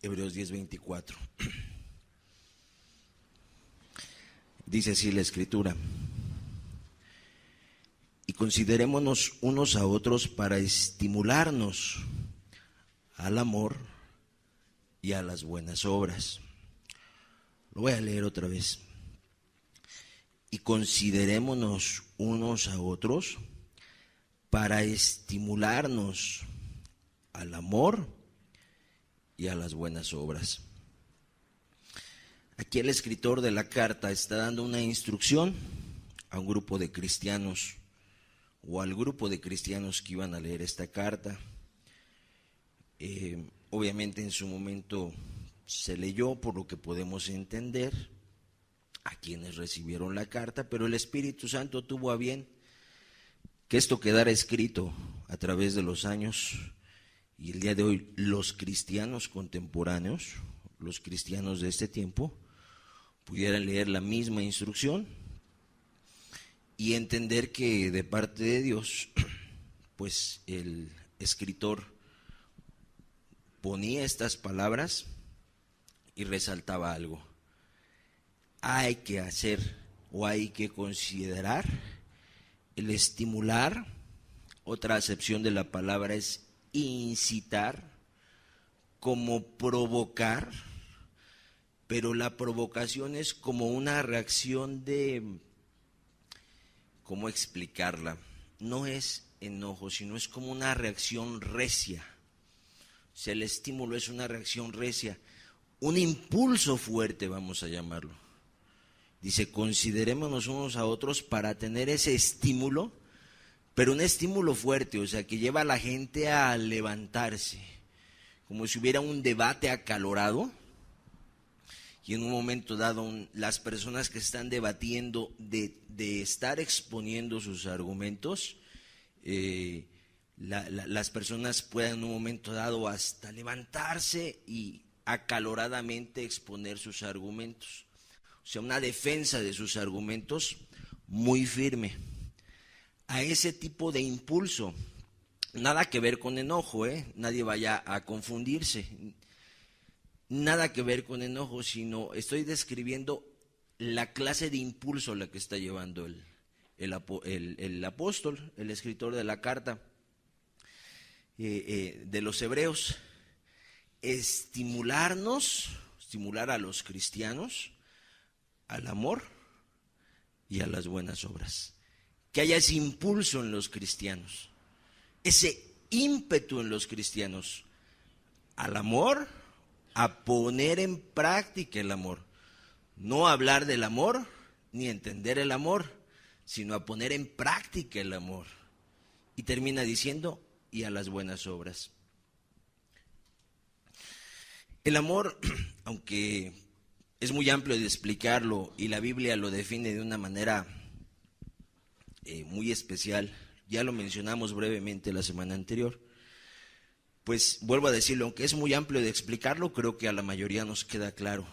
Hebreos 10:24. Dice así la Escritura: y considerémonos unos a otros para estimularnos al amor y a las buenas obras. Lo voy a leer otra vez. Y considerémonos unos a otros para estimularnos al amor y a las buenas obras. Aquí el escritor de la carta está dando una instrucción a un grupo de cristianos, o al grupo de cristianos que iban a leer esta carta. Obviamente en su momento se leyó, por lo que podemos entender, a quienes recibieron la carta, pero el Espíritu Santo tuvo a bien que esto quedara escrito a través de los años, y el día de hoy los cristianos contemporáneos, los cristianos de este tiempo, pudieran leer la misma instrucción y entender que de parte de Dios, pues el escritor ponía estas palabras y resaltaba algo. Hay que hacer o hay que considerar el estimular. Otra acepción de la palabra es incitar, como provocar, pero la provocación es como una reacción de, ¿cómo explicarla? No es enojo, sino es como una reacción recia. O sea, el estímulo es una reacción recia, un impulso fuerte, vamos a llamarlo. Dice, considerémonos unos a otros para tener ese estímulo, pero un estímulo fuerte, o sea, que lleva a la gente a levantarse, como si hubiera un debate acalorado, y en un momento dado las personas que están debatiendo de estar exponiendo sus argumentos, las personas puedan en un momento dado hasta levantarse y acaloradamente exponer sus argumentos. O sea, una defensa de sus argumentos muy firme. A ese tipo de impulso, nada que ver con enojo, nadie vaya a confundirse, nada que ver con enojo, sino estoy describiendo la clase de impulso a la que está llevando el apóstol, el escritor de la carta de los Hebreos. Estimular a los cristianos al amor y a las buenas obras. Que haya ese impulso en los cristianos, ese ímpetu en los cristianos al amor, a poner en práctica el amor. No hablar del amor ni entender el amor, sino a poner en práctica el amor. Y termina diciendo, y a las buenas obras. El amor, aunque es muy amplio de explicarlo y la Biblia lo define de una manera muy especial, ya lo mencionamos brevemente la semana anterior, pues vuelvo a decirlo, aunque es muy amplio de explicarlo, creo que a la mayoría nos queda claro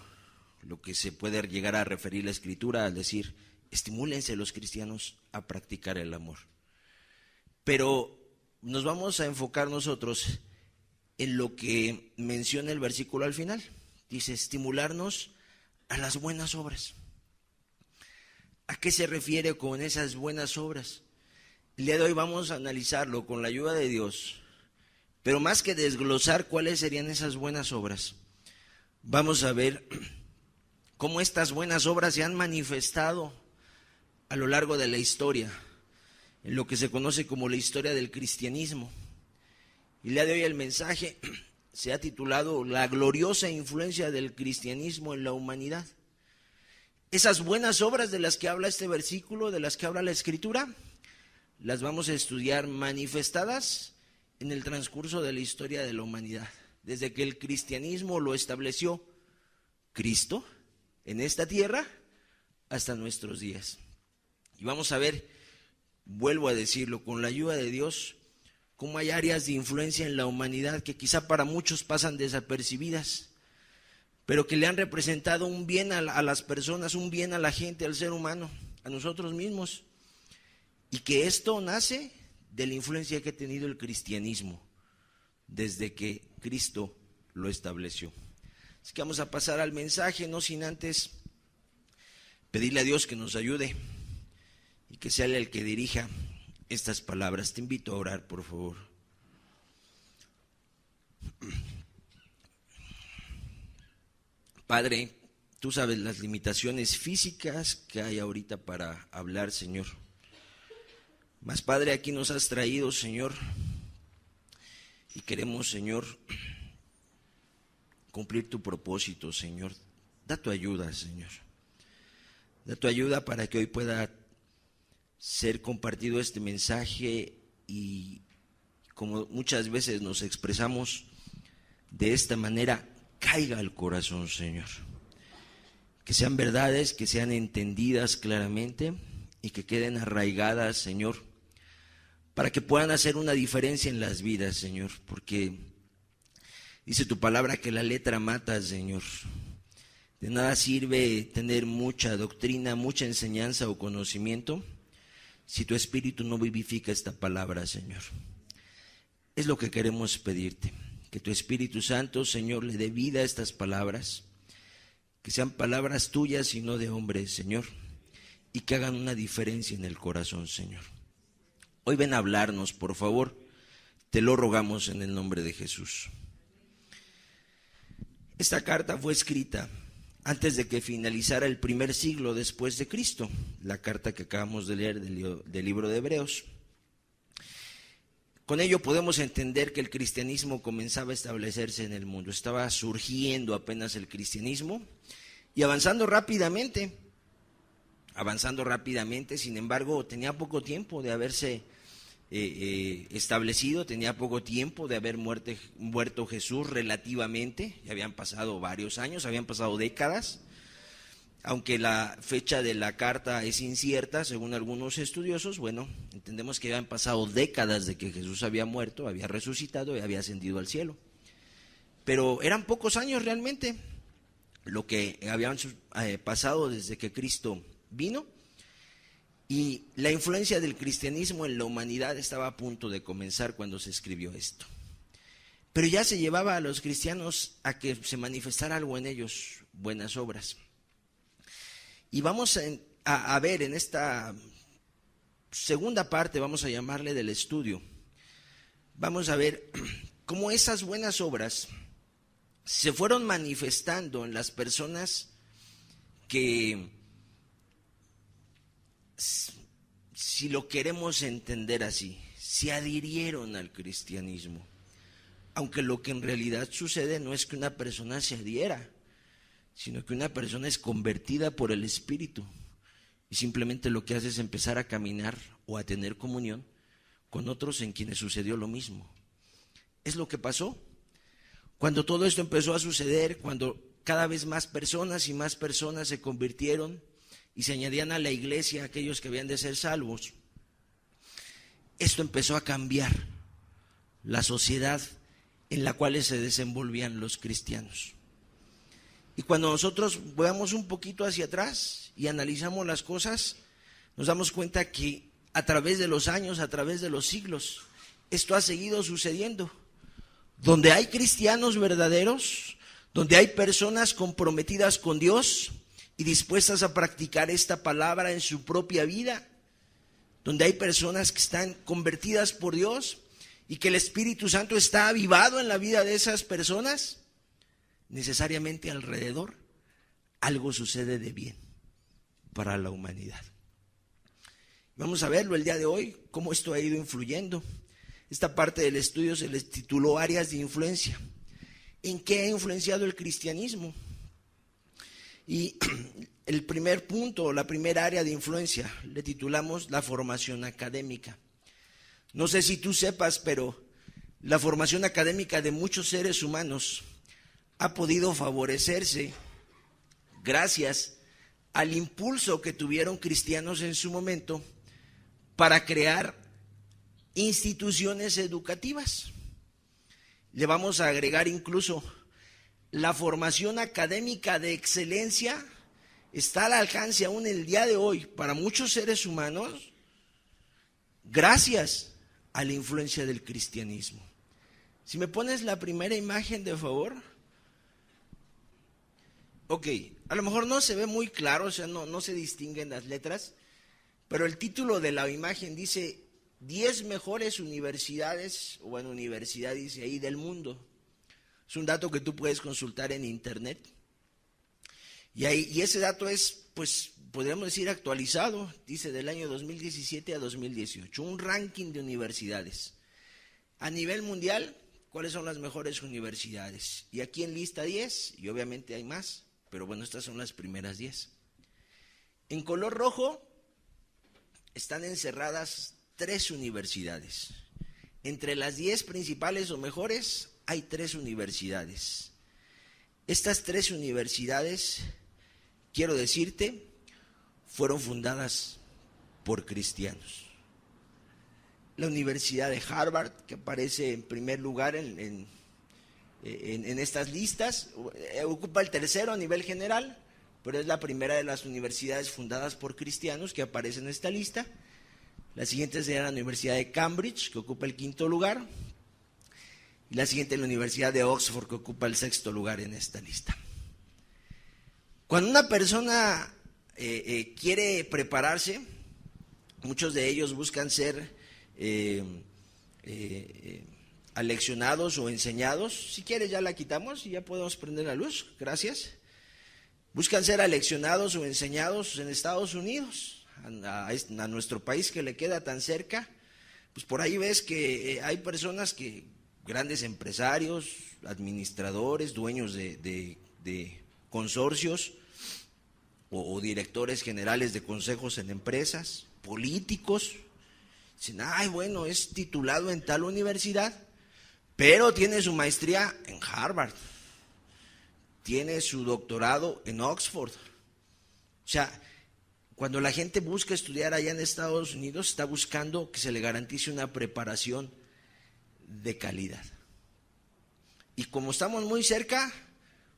lo que se puede llegar a referir la Escritura al decir, estimúlense los cristianos a practicar el amor. Pero nos vamos a enfocar nosotros en lo que menciona el versículo al final. Dice, estimularnos a las buenas obras. ¿A qué se refiere con esas buenas obras? El día de hoy vamos a analizarlo con la ayuda de Dios, pero más que desglosar cuáles serían esas buenas obras, vamos a ver cómo estas buenas obras se han manifestado a lo largo de la historia, en lo que se conoce como la historia del cristianismo. Y el día de hoy el mensaje se ha titulado La gloriosa influencia del cristianismo en la humanidad. Esas buenas obras de las que habla este versículo, de las que habla la Escritura, las vamos a estudiar manifestadas en el transcurso de la historia de la humanidad. Desde que el cristianismo lo estableció Cristo en esta tierra hasta nuestros días. Y vamos a ver, vuelvo a decirlo, con la ayuda de Dios, cómo hay áreas de influencia en la humanidad que quizá para muchos pasan desapercibidas, pero que le han representado un bien a las personas, un bien a la gente, al ser humano, a nosotros mismos, y que esto nace de la influencia que ha tenido el cristianismo desde que Cristo lo estableció. Así que vamos a pasar al mensaje, no sin antes pedirle a Dios que nos ayude y que sea Él el que dirija estas palabras. Te invito a orar, por favor. Padre, tú sabes las limitaciones físicas que hay ahorita para hablar, Señor. Mas, Padre, aquí nos has traído, Señor, y queremos, Señor, cumplir tu propósito, Señor. Da tu ayuda, Señor. Da tu ayuda para que hoy pueda ser compartido este mensaje y, como muchas veces nos expresamos de esta manera, caiga al corazón, Señor. Que sean verdades, que sean entendidas claramente y que queden arraigadas, Señor, para que puedan hacer una diferencia en las vidas, Señor, porque dice tu palabra que la letra mata, Señor. De nada sirve tener mucha doctrina, mucha enseñanza o conocimiento si tu espíritu no vivifica esta palabra, Señor. Es lo que queremos pedirte, que tu Espíritu Santo, Señor, le dé vida a estas palabras, que sean palabras tuyas y no de hombres, Señor, y que hagan una diferencia en el corazón, Señor. Hoy ven a hablarnos, por favor, te lo rogamos en el nombre de Jesús. Esta carta fue escrita antes de que finalizara el primer siglo después de Cristo, la carta que acabamos de leer del libro de Hebreos. Con ello podemos entender que el cristianismo comenzaba a establecerse en el mundo, estaba surgiendo apenas el cristianismo y avanzando rápidamente, sin embargo tenía poco tiempo de haberse establecido, tenía poco tiempo de haber muerto Jesús relativamente, ya habían pasado varios años, habían pasado décadas, aunque la fecha de la carta es incierta según algunos estudiosos. Bueno, entendemos que habían pasado décadas de que Jesús había muerto, había resucitado y había ascendido al cielo, pero eran pocos años realmente lo que habían pasado desde que Cristo vino. Y la influencia del cristianismo en la humanidad estaba a punto de comenzar cuando se escribió esto. Pero ya se llevaba a los cristianos a que se manifestara algo en ellos, buenas obras. Y vamos a ver en esta segunda parte, vamos a llamarle del estudio, vamos a ver cómo esas buenas obras se fueron manifestando en las personas que, si lo queremos entender así, se adhirieron al cristianismo. Aunque lo que en realidad sucede no es que una persona se adhiera, sino que una persona es convertida por el Espíritu y simplemente lo que hace es empezar a caminar o a tener comunión con otros en quienes sucedió lo mismo. Es lo que pasó. Cuando todo esto empezó a suceder, cuando cada vez más personas y más personas se convirtieron y se añadían a la iglesia aquellos que habían de ser salvos, esto empezó a cambiar la sociedad en la cual se desenvolvían los cristianos. Y cuando nosotros veamos un poquito hacia atrás y analizamos las cosas, nos damos cuenta que a través de los años, a través de los siglos, esto ha seguido sucediendo. Donde hay cristianos verdaderos, donde hay personas comprometidas con Dios y dispuestas a practicar esta palabra en su propia vida, donde hay personas que están convertidas por Dios y que el Espíritu Santo está avivado en la vida de esas personas, necesariamente alrededor algo sucede de bien para la humanidad. Vamos a verlo el día de hoy, cómo esto ha ido influyendo. Esta parte del estudio se les tituló áreas de influencia. ¿En qué ha influenciado el cristianismo? Y el primer punto, la primera área de influencia, le titulamos la formación académica. No sé si tú sepas, pero la formación académica de muchos seres humanos ha podido favorecerse gracias al impulso que tuvieron cristianos en su momento para crear instituciones educativas. Le vamos a agregar incluso la formación académica de excelencia está al alcance aún el día de hoy para muchos seres humanos gracias a la influencia del cristianismo. Si me pones la primera imagen, de favor. Ok, a lo mejor no se ve muy claro, o sea, no se distinguen las letras, pero el título de la imagen dice 10 mejores universidades, o bueno, universidad dice ahí del mundo. Es un dato que tú puedes consultar en internet. Y ese dato es, pues, podríamos decir actualizado, dice del año 2017 a 2018, un ranking de universidades. A nivel mundial, ¿cuáles son las mejores universidades? Y aquí en lista 10, y obviamente hay más, pero bueno, estas son las primeras 10. En color rojo están encerradas 3 universidades. Entre las 10 principales o mejores hay 3 universidades. Estas 3 universidades, quiero decirte, fueron fundadas por cristianos. La Universidad de Harvard, que aparece en primer lugar en estas listas, ocupa el tercero a nivel general, pero es la primera de las universidades fundadas por cristianos que aparece en esta lista. La siguiente sería la Universidad de Cambridge, que ocupa el quinto lugar, y la siguiente es la Universidad de Oxford, que ocupa el sexto lugar en esta lista. Cuando una persona quiere prepararse, muchos de ellos buscan ser aleccionados o enseñados. Si quieres ya la quitamos y ya podemos prender la luz, gracias. Buscan ser aleccionados o enseñados en Estados Unidos, a nuestro país que le queda tan cerca. Pues por ahí ves que hay personas que, grandes empresarios, administradores, dueños de consorcios o directores generales de consejos en empresas, políticos, dicen, ay, bueno, es titulado en tal universidad, pero tiene su maestría en Harvard, tiene su doctorado en Oxford. O sea, cuando la gente busca estudiar allá en Estados Unidos, está buscando que se le garantice una preparación de calidad. Y como estamos muy cerca,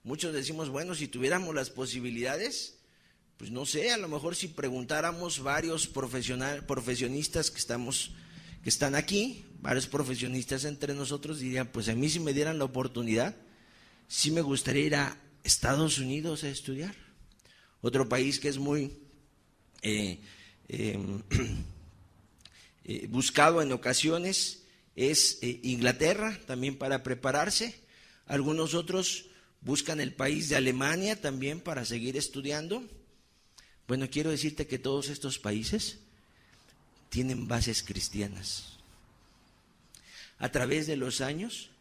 muchos decimos, bueno, si tuviéramos las posibilidades, pues no sé, a lo mejor si preguntáramos varios profesionistas que están aquí, varios profesionistas entre nosotros, dirían, pues a mí si me dieran la oportunidad, sí me gustaría ir a Estados Unidos a estudiar. Otro país que es muy buscado en ocasiones es Inglaterra, también para prepararse. Algunos otros buscan el país de Alemania también para seguir estudiando. Bueno, quiero decirte que todos estos países tienen bases cristianas. A través de los años,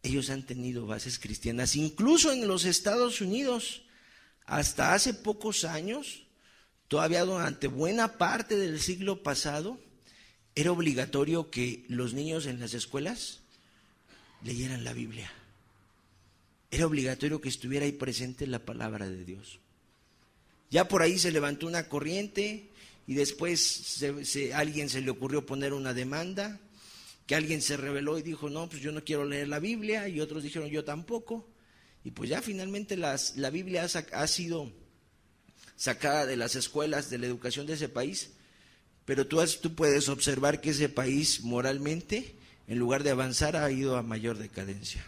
ellos han tenido bases cristianas, incluso en los Estados Unidos. Hasta hace pocos años, todavía durante buena parte del siglo pasado, era obligatorio que los niños en las escuelas leyeran la Biblia. Era obligatorio que estuviera ahí presente la palabra de Dios. Ya por ahí se levantó una corriente y después alguien se le ocurrió poner una demanda, que alguien se rebeló y dijo, no, pues yo no quiero leer la Biblia, y otros dijeron, yo tampoco. Y pues ya finalmente la Biblia ha sido sacada de las escuelas de la educación de ese país, pero tú puedes observar que ese país moralmente, en lugar de avanzar, ha ido a mayor decadencia.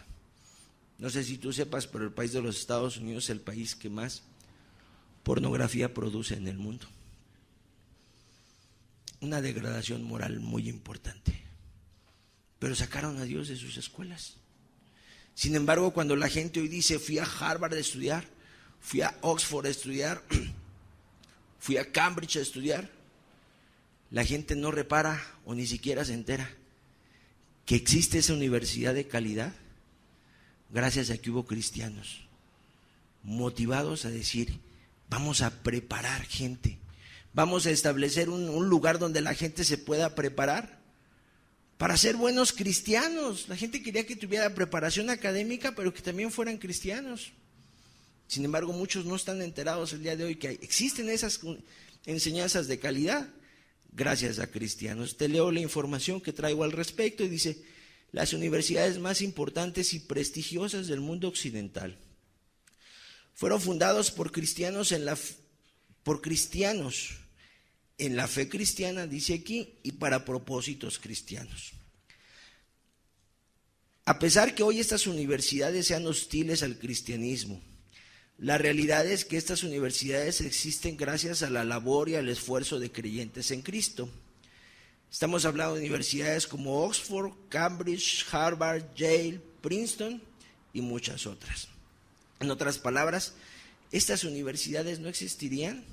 No sé si tú sepas, pero el país de los Estados Unidos es el país que más pornografía produce en el mundo. Una degradación moral muy importante. Pero sacaron a Dios de sus escuelas. Sin embargo, cuando la gente hoy dice, fui a Harvard a estudiar, fui a Oxford a estudiar, fui a Cambridge a estudiar, la gente no repara o ni siquiera se entera que existe esa universidad de calidad gracias a que hubo cristianos motivados a decir, vamos a preparar gente, vamos a establecer un lugar donde la gente se pueda preparar para ser buenos cristianos. La gente quería que tuviera preparación académica, pero que también fueran cristianos. Sin embargo, muchos no están enterados el día de hoy que existen esas enseñanzas de calidad gracias a cristianos. Te leo la información que traigo al respecto y dice, las universidades más importantes y prestigiosas del mundo occidental fueron fundados por cristianos en la fe cristiana, dice aquí, y para propósitos cristianos. A pesar que hoy estas universidades sean hostiles al cristianismo, La realidad es que estas universidades existen gracias a la labor y al esfuerzo de creyentes en Cristo. Estamos hablando de universidades como Oxford, Cambridge, Harvard, Yale, Princeton y muchas otras. En otras palabras, estas universidades no existirían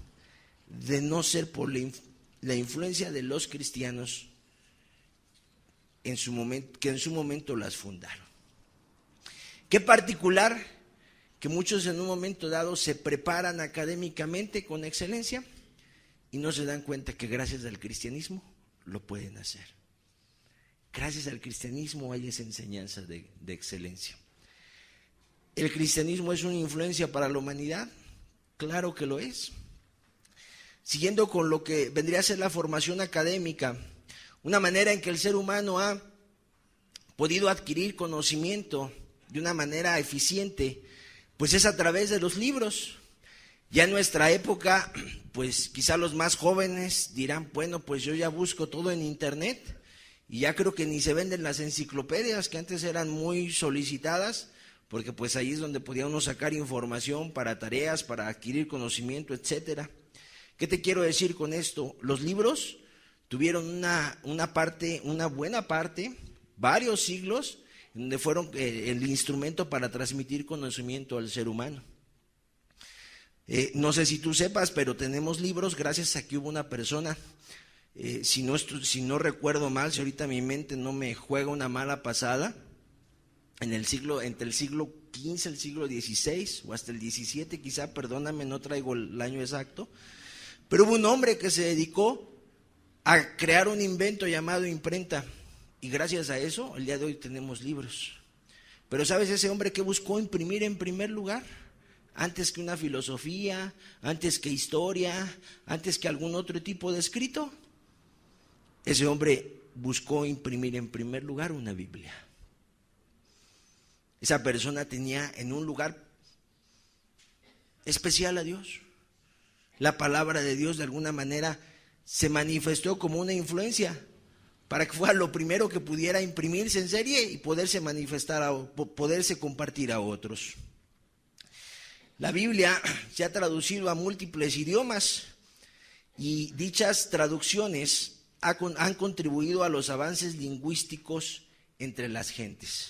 de no ser por la influencia de los cristianos que en su momento las fundaron. Qué particular que muchos en un momento dado se preparan académicamente con excelencia y no se dan cuenta que gracias al cristianismo lo pueden hacer. Gracias al cristianismo hay esa enseñanza de excelencia. ¿El cristianismo es una influencia para la humanidad? Claro que lo es. Siguiendo con lo que vendría a ser la formación académica, una manera en que el ser humano ha podido adquirir conocimiento de una manera eficiente, pues es a través de los libros. Ya en nuestra época, pues quizá los más jóvenes dirán, bueno, pues yo ya busco todo en internet y ya creo que ni se venden las enciclopedias que antes eran muy solicitadas, porque pues ahí es donde podía uno sacar información para tareas, para adquirir conocimiento, etcétera. ¿Qué te quiero decir con esto? Los libros tuvieron una buena parte, varios siglos, donde fueron el instrumento para transmitir conocimiento al ser humano. No sé si tú sepas, pero tenemos libros gracias a que hubo una persona, si no recuerdo mal, si ahorita mi mente no me juega una mala pasada, entre el siglo XV, el siglo XVI o hasta el XVII, quizá, perdóname, no traigo el año exacto, pero hubo un hombre que se dedicó a crear un invento llamado imprenta y gracias a eso el día de hoy tenemos libros. Pero ¿sabes ese hombre que buscó imprimir en primer lugar? Antes que una filosofía, antes que historia, antes que algún otro tipo de escrito, ese hombre buscó imprimir en primer lugar una Biblia. Esa persona tenía en un lugar especial a Dios. La palabra de Dios de alguna manera se manifestó como una influencia para que fuera lo primero que pudiera imprimirse en serie y poderse poderse compartir a otros. La Biblia se ha traducido a múltiples idiomas y dichas traducciones han contribuido a los avances lingüísticos entre las gentes.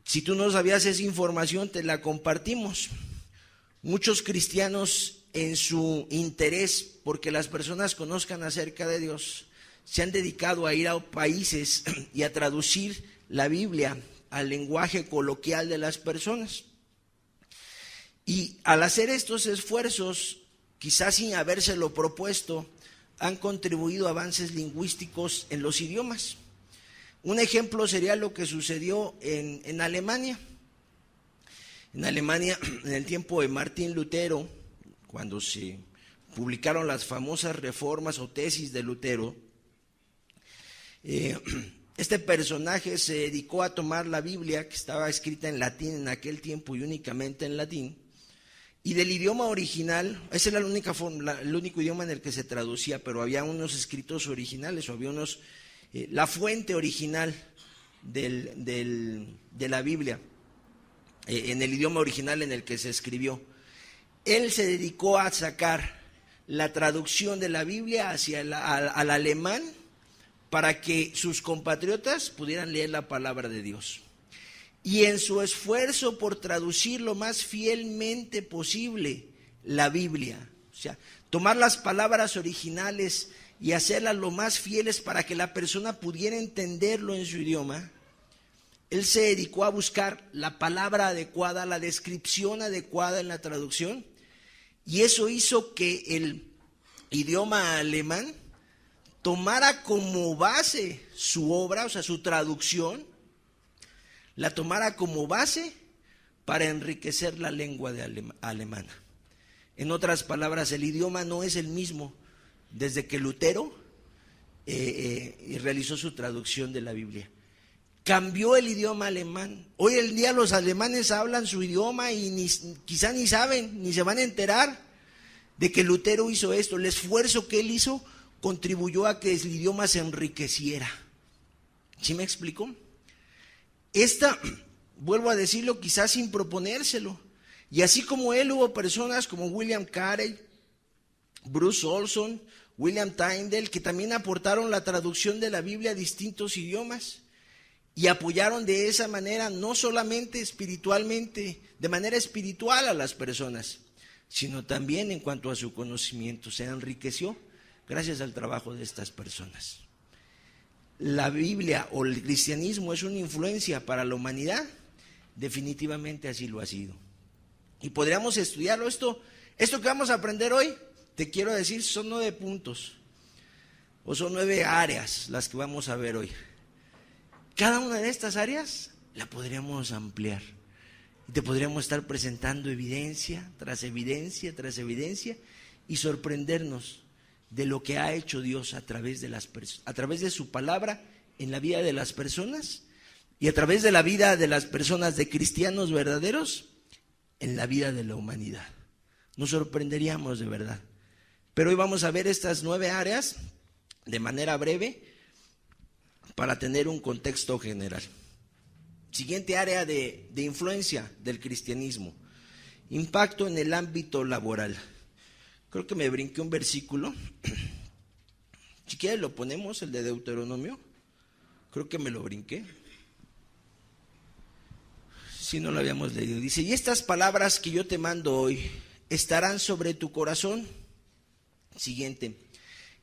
Si tú no sabías esa información, te la compartimos. Muchos cristianos, en su interés porque las personas conozcan acerca de Dios, se han dedicado a ir a países y a traducir la Biblia al lenguaje coloquial de las personas. Y al hacer estos esfuerzos, quizás sin habérselo propuesto, han contribuido a avances lingüísticos en los idiomas. Un ejemplo sería lo que sucedió en Alemania. En Alemania, en el tiempo de Martín Lutero, cuando se publicaron las famosas reformas o tesis de Lutero, este personaje se dedicó a tomar la Biblia, que estaba escrita en latín en aquel tiempo y únicamente en latín, y del idioma original, ese era el único idioma en el que se traducía, pero había unos escritos originales, o había la fuente original de la Biblia, en el idioma original en el que se escribió. Él se dedicó a sacar la traducción de la Biblia al alemán para que sus compatriotas pudieran leer la palabra de Dios. Y en su esfuerzo por traducir lo más fielmente posible la Biblia, o sea, tomar las palabras originales y hacerlas lo más fieles para que la persona pudiera entenderlo en su idioma, él se dedicó a buscar la palabra adecuada, la descripción adecuada en la traducción, y eso hizo que el idioma alemán tomara como base su obra, o sea, su traducción, la tomara como base para enriquecer la lengua alemana. En otras palabras, el idioma no es el mismo desde que Lutero realizó su traducción de la Biblia. Cambió el idioma alemán. Hoy en día los alemanes hablan su idioma y quizá ni saben, ni se van a enterar de que Lutero hizo esto. El esfuerzo que él hizo contribuyó a que el idioma se enriqueciera. ¿Sí me explico? Vuelvo a decirlo, quizás sin proponérselo, Y así como él, hubo personas como William Carey, Bruce Olson, William Tyndale, que también aportaron la traducción de la Biblia a distintos idiomas y apoyaron de esa manera, no solamente espiritualmente, de manera espiritual a las personas, sino también en cuanto a su conocimiento. Se enriqueció gracias al trabajo de estas personas. La Biblia o el cristianismo es una influencia para la humanidad, definitivamente así lo ha sido. Y podríamos estudiarlo. Esto que vamos a aprender hoy, te quiero decir, son 9 puntos, o son 9 áreas las que vamos a ver hoy. Cada una de estas áreas la podríamos ampliar. Y te podríamos estar presentando evidencia tras evidencia tras evidencia y sorprendernos de lo que ha hecho Dios a través de su palabra en la vida de las personas y a través de la vida de las personas, de cristianos verdaderos, en la vida de la humanidad. Nos sorprenderíamos de verdad. Pero hoy vamos a ver estas 9 áreas de manera breve para tener un contexto general. Siguiente área de influencia del cristianismo: impacto en el ámbito laboral. Creo que me brinqué un versículo. Si quieres lo ponemos, el de Deuteronomio. Creo que me lo brinqué. Si no lo habíamos leído. Dice: y estas palabras que yo te mando hoy estarán sobre tu corazón. Siguiente: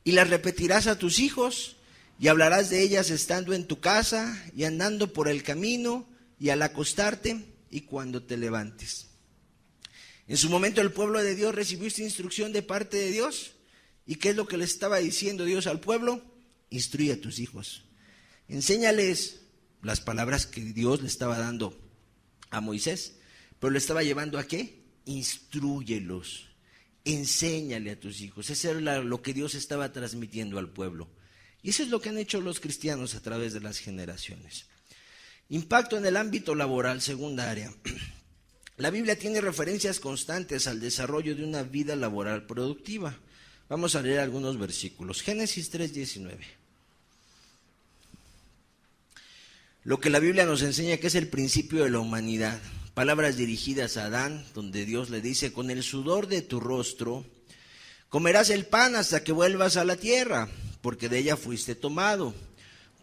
y las repetirás a tus hijos, y hablarás de ellas estando en tu casa, y andando por el camino, y al acostarte, y cuando te levantes. En su momento el pueblo de Dios recibió esta instrucción de parte de Dios. ¿Y qué es lo que le estaba diciendo Dios al pueblo? Instruye a tus hijos. Enséñales las palabras que Dios le estaba dando a Moisés. Pero le estaba llevando ¿a qué? Instrúyelos. Enséñale a tus hijos. Eso era lo que Dios estaba transmitiendo al pueblo. Y eso es lo que han hecho los cristianos a través de las generaciones. Impacto en el ámbito laboral, segunda área. La Biblia tiene referencias constantes al desarrollo de una vida laboral productiva. Vamos a leer algunos versículos. Génesis 3:19. Lo que la Biblia nos enseña que es el principio de la humanidad. Palabras dirigidas a Adán, donde Dios le dice: con el sudor de tu rostro comerás el pan hasta que vuelvas a la tierra, porque de ella fuiste tomado,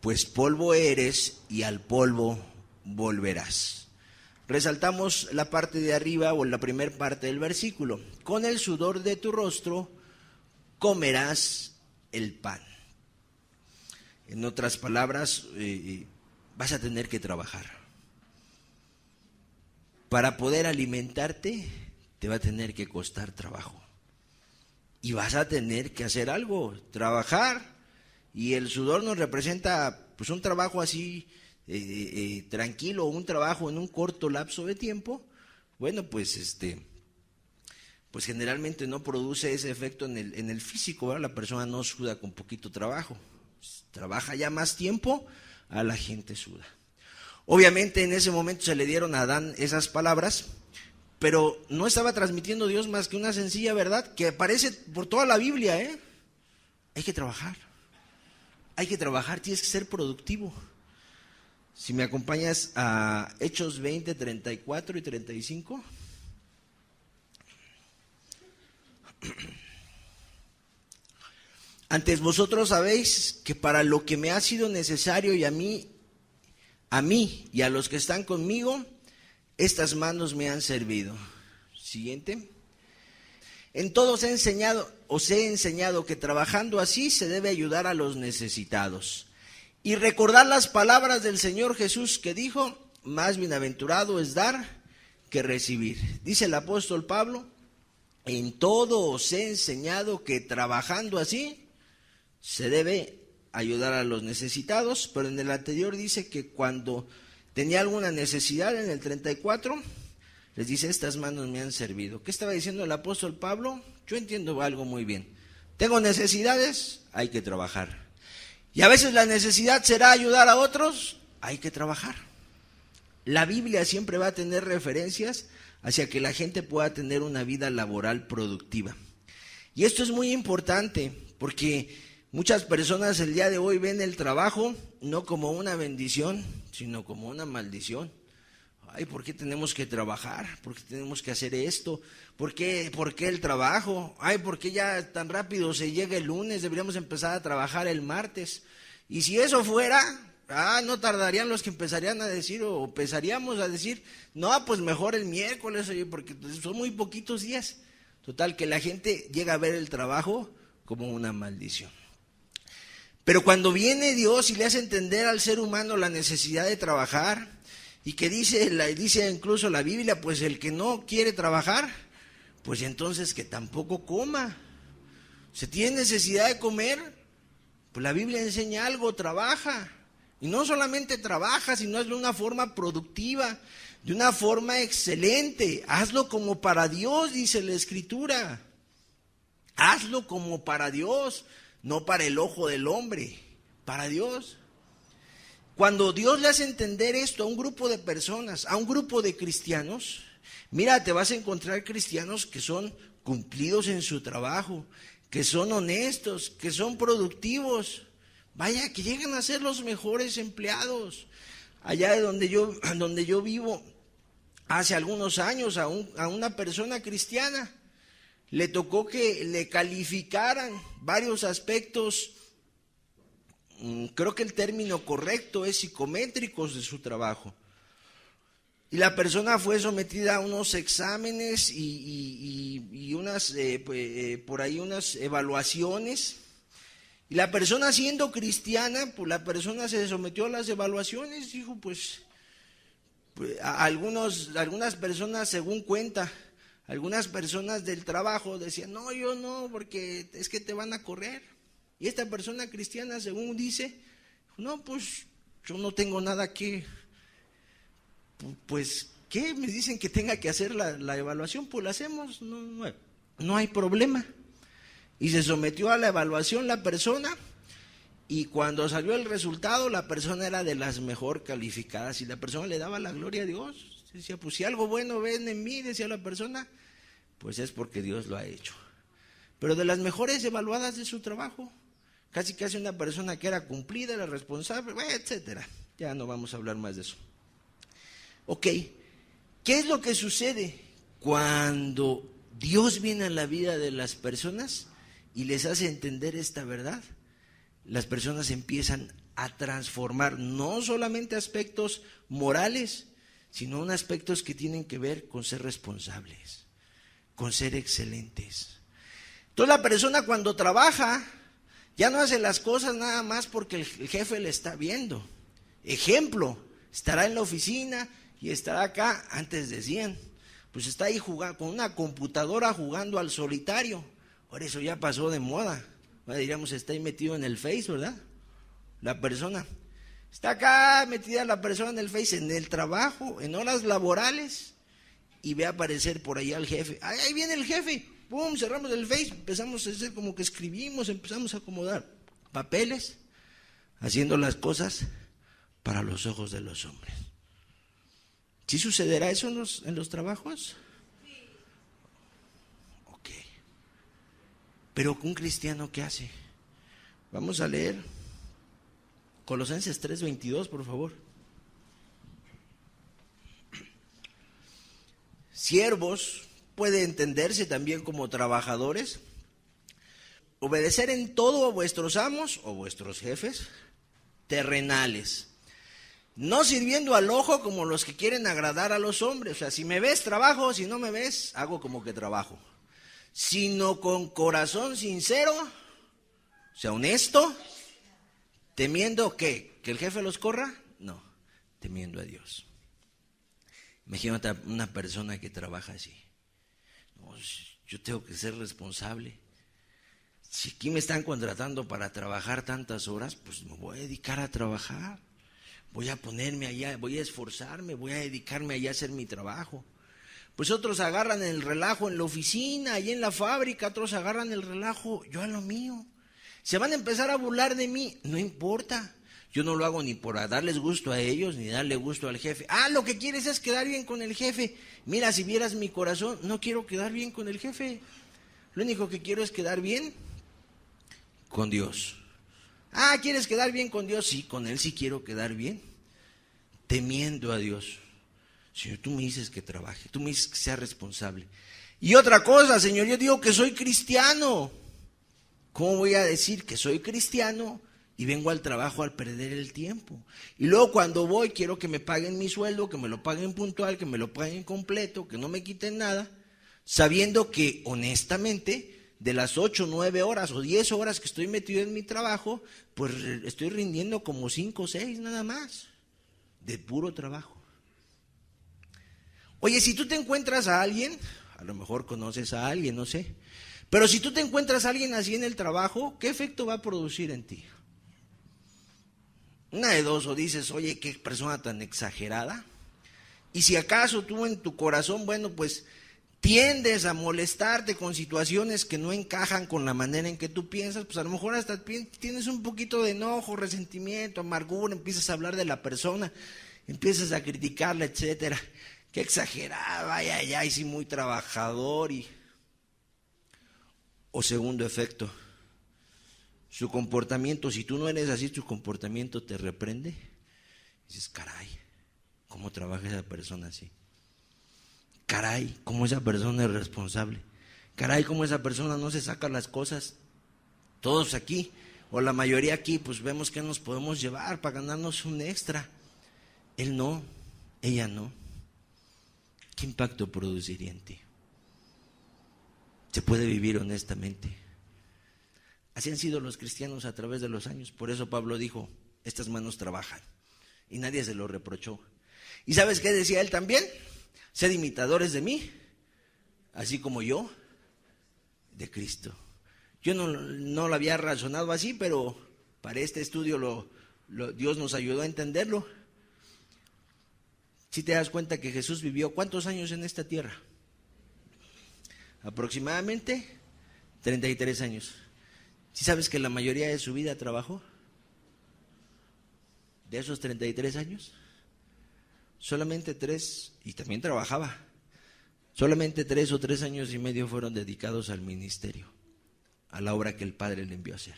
pues polvo eres y al polvo volverás. Resaltamos la parte de arriba o la primera parte del versículo. Con el sudor de tu rostro comerás el pan. En otras palabras, vas a tener que trabajar. Para poder alimentarte, te va a tener que costar trabajo. Y vas a tener que hacer algo, trabajar. Y el sudor nos representa pues un trabajo así tranquilo, un trabajo en un corto lapso de tiempo. Bueno, pues pues generalmente no produce ese efecto en el físico, ¿verdad? La persona no suda con poquito trabajo. Trabaja ya más tiempo, a la gente suda. Obviamente en ese momento se le dieron a Adán esas palabras, pero no estaba transmitiendo Dios más que una sencilla verdad que aparece por toda la Biblia, Hay que trabajar. Hay que trabajar, tienes que ser productivo. Si me acompañas a Hechos 20, 34 y 35. Antes vosotros sabéis que para lo que me ha sido necesario y a mí y a los que están conmigo, estas manos me han servido. Siguiente. En todo os he enseñado que trabajando así se debe ayudar a los necesitados. Y recordar las palabras del Señor Jesús que dijo: más bienaventurado es dar que recibir. Dice el apóstol Pablo: en todo os he enseñado que trabajando así se debe ayudar a los necesitados. Pero en el anterior dice que cuando tenía alguna necesidad, en el 34, les dice: estas manos me han servido. ¿Qué estaba diciendo el apóstol Pablo? Yo entiendo algo muy bien. Tengo necesidades, hay que trabajar. Y a veces la necesidad será ayudar a otros, hay que trabajar. La Biblia siempre va a tener referencias hacia que la gente pueda tener una vida laboral productiva. Y esto es muy importante porque muchas personas el día de hoy ven el trabajo no como una bendición, sino como una maldición. Ay, ¿por qué tenemos que trabajar? ¿Por qué tenemos que hacer esto? ¿Por qué el trabajo? Ay, ¿por qué ya tan rápido se llega el lunes? Deberíamos empezar a trabajar el martes. Y si eso fuera, no tardarían los que empezarían a decir, o empezaríamos a decir, no, pues mejor el miércoles, oye, porque son muy poquitos días. Total, que la gente llega a ver el trabajo como una maldición. Pero cuando viene Dios y le hace entender al ser humano la necesidad de trabajar, y que dice incluso la Biblia, pues el que no quiere trabajar, pues entonces que tampoco coma. ¿Se tiene necesidad de comer? Pues la Biblia enseña algo, trabaja. Y no solamente trabaja, sino hazlo de una forma productiva, de una forma excelente. Hazlo como para Dios, dice la Escritura. Hazlo como para Dios, no para el ojo del hombre, para Dios. Cuando Dios le hace entender esto a un grupo de personas, a un grupo de cristianos, mira, te vas a encontrar cristianos que son cumplidos en su trabajo, que son honestos, que son productivos. Vaya, que llegan a ser los mejores empleados. Allá de donde yo vivo, hace algunos años a una persona cristiana le tocó que le calificaran varios aspectos. Creo que el término correcto es psicométricos de su trabajo. Y la persona fue sometida a unos exámenes y unas por ahí unas evaluaciones. Y la persona, siendo cristiana, pues la persona se sometió a las evaluaciones. Dijo, pues algunas personas, según cuenta, algunas personas del trabajo decían, no, yo no, porque es que te van a correr. Y esta persona cristiana, según dice, no, pues yo no tengo nada que, pues, ¿qué? Me dicen que tenga que hacer la evaluación, pues la hacemos, no hay problema. Y se sometió a la evaluación la persona, y cuando salió el resultado, la persona era de las mejor calificadas, y la persona le daba la gloria a Dios. Decía, pues si algo bueno ven en mí, decía la persona, pues es porque Dios lo ha hecho. Pero de las mejores evaluadas de su trabajo. Casi una persona que era cumplida, era responsable, etcétera. Ya no vamos a hablar más de eso. Ok, ¿qué es lo que sucede cuando Dios viene a la vida de las personas y les hace entender esta verdad? Las personas empiezan a transformar no solamente aspectos morales, sino en aspectos que tienen que ver con ser responsables, con ser excelentes. Entonces la persona, cuando trabaja, ya no hace las cosas nada más porque el jefe le está viendo. Ejemplo, estará en la oficina y estará acá. Antes decían, pues está ahí jugando con una computadora, jugando al solitario. Ahora eso ya pasó de moda. Ahora diríamos, está ahí metido en el Face, ¿verdad? La persona está acá metida, la persona en el Face, en el trabajo, en horas laborales, y ve aparecer por ahí al jefe. Ahí viene el jefe. Pum, cerramos el Face, empezamos a hacer como que escribimos, empezamos a acomodar papeles, haciendo las cosas para los ojos de los hombres. ¿Sí sucederá eso en los trabajos? Ok. Pero un cristiano, ¿qué hace? Vamos a leer Colosenses 3:22, por favor. Siervos, puede entenderse también como trabajadores. Obedecer en todo a vuestros amos o vuestros jefes terrenales, no sirviendo al ojo como los que quieren agradar a los hombres. O sea, si me ves, trabajo; si no me ves, hago como que trabajo. Sino con corazón sincero, o sea, honesto, temiendo ¿qué? ¿Que el jefe los corra? No, temiendo a Dios. Imagínate una persona que trabaja así. No, yo tengo que ser responsable. Si aquí me están contratando para trabajar tantas horas, pues me voy a dedicar a trabajar. Voy a ponerme allá, voy a esforzarme, voy a dedicarme allá a hacer mi trabajo. Pues otros agarran el relajo en la oficina, allí en la fábrica, otros agarran el relajo, yo a lo mío. Se van a empezar a burlar de mí, no importa. Yo no lo hago ni por darles gusto a ellos, ni darle gusto al jefe. Lo que quieres es quedar bien con el jefe. Mira, si vieras mi corazón, no quiero quedar bien con el jefe. Lo único que quiero es quedar bien con Dios. ¿Quieres quedar bien con Dios? Sí, con Él sí quiero quedar bien. Temiendo a Dios. Señor, tú me dices que trabaje, tú me dices que sea responsable. Y otra cosa, Señor, yo digo que soy cristiano. ¿Cómo voy a decir que soy cristiano y vengo al trabajo al perder el tiempo? Y luego cuando voy quiero que me paguen mi sueldo, que me lo paguen puntual, que me lo paguen completo, que no me quiten nada, sabiendo que honestamente de las 8, 9 horas o 10 horas que estoy metido en mi trabajo, pues estoy rindiendo como 5 o 6 nada más, de puro trabajo. Oye, si tú te encuentras a alguien, a lo mejor conoces a alguien, no sé, pero si tú te encuentras a alguien así en el trabajo, ¿qué efecto va a producir en ti? Una de dos, o dices, oye, qué persona tan exagerada. Y si acaso tú en tu corazón, bueno, pues tiendes a molestarte con situaciones que no encajan con la manera en que tú piensas, pues a lo mejor hasta tienes un poquito de enojo, resentimiento, amargura, empiezas a hablar de la persona, empiezas a criticarla, etcétera. Qué exagerado, ay, sí, muy trabajador. O segundo efecto, su comportamiento, si tú no eres así, su comportamiento te reprende. Dices, caray, ¿cómo trabaja esa persona así? Caray, ¿cómo esa persona es responsable? Caray, ¿cómo esa persona no se saca las cosas? Todos aquí, o la mayoría aquí, pues vemos que nos podemos llevar para ganarnos un extra. Él no, ella no. ¿Qué impacto produciría en ti? Se puede vivir honestamente. Así han sido los cristianos a través de los años. Por eso Pablo dijo, estas manos trabajan. Y nadie se lo reprochó. ¿Y sabes qué decía él también? Sed imitadores de mí, así como yo, de Cristo. Yo no lo había razonado así, pero para este estudio Dios nos ayudó a entenderlo. Si te das cuenta que Jesús vivió ¿cuántos años en esta tierra? Aproximadamente 33 años. ¿Sí sabes que la mayoría de su vida trabajó? De esos 33 años, solamente 3, y también trabajaba, solamente 3 o 3 años y medio fueron dedicados al ministerio, a la obra que el Padre le envió a hacer.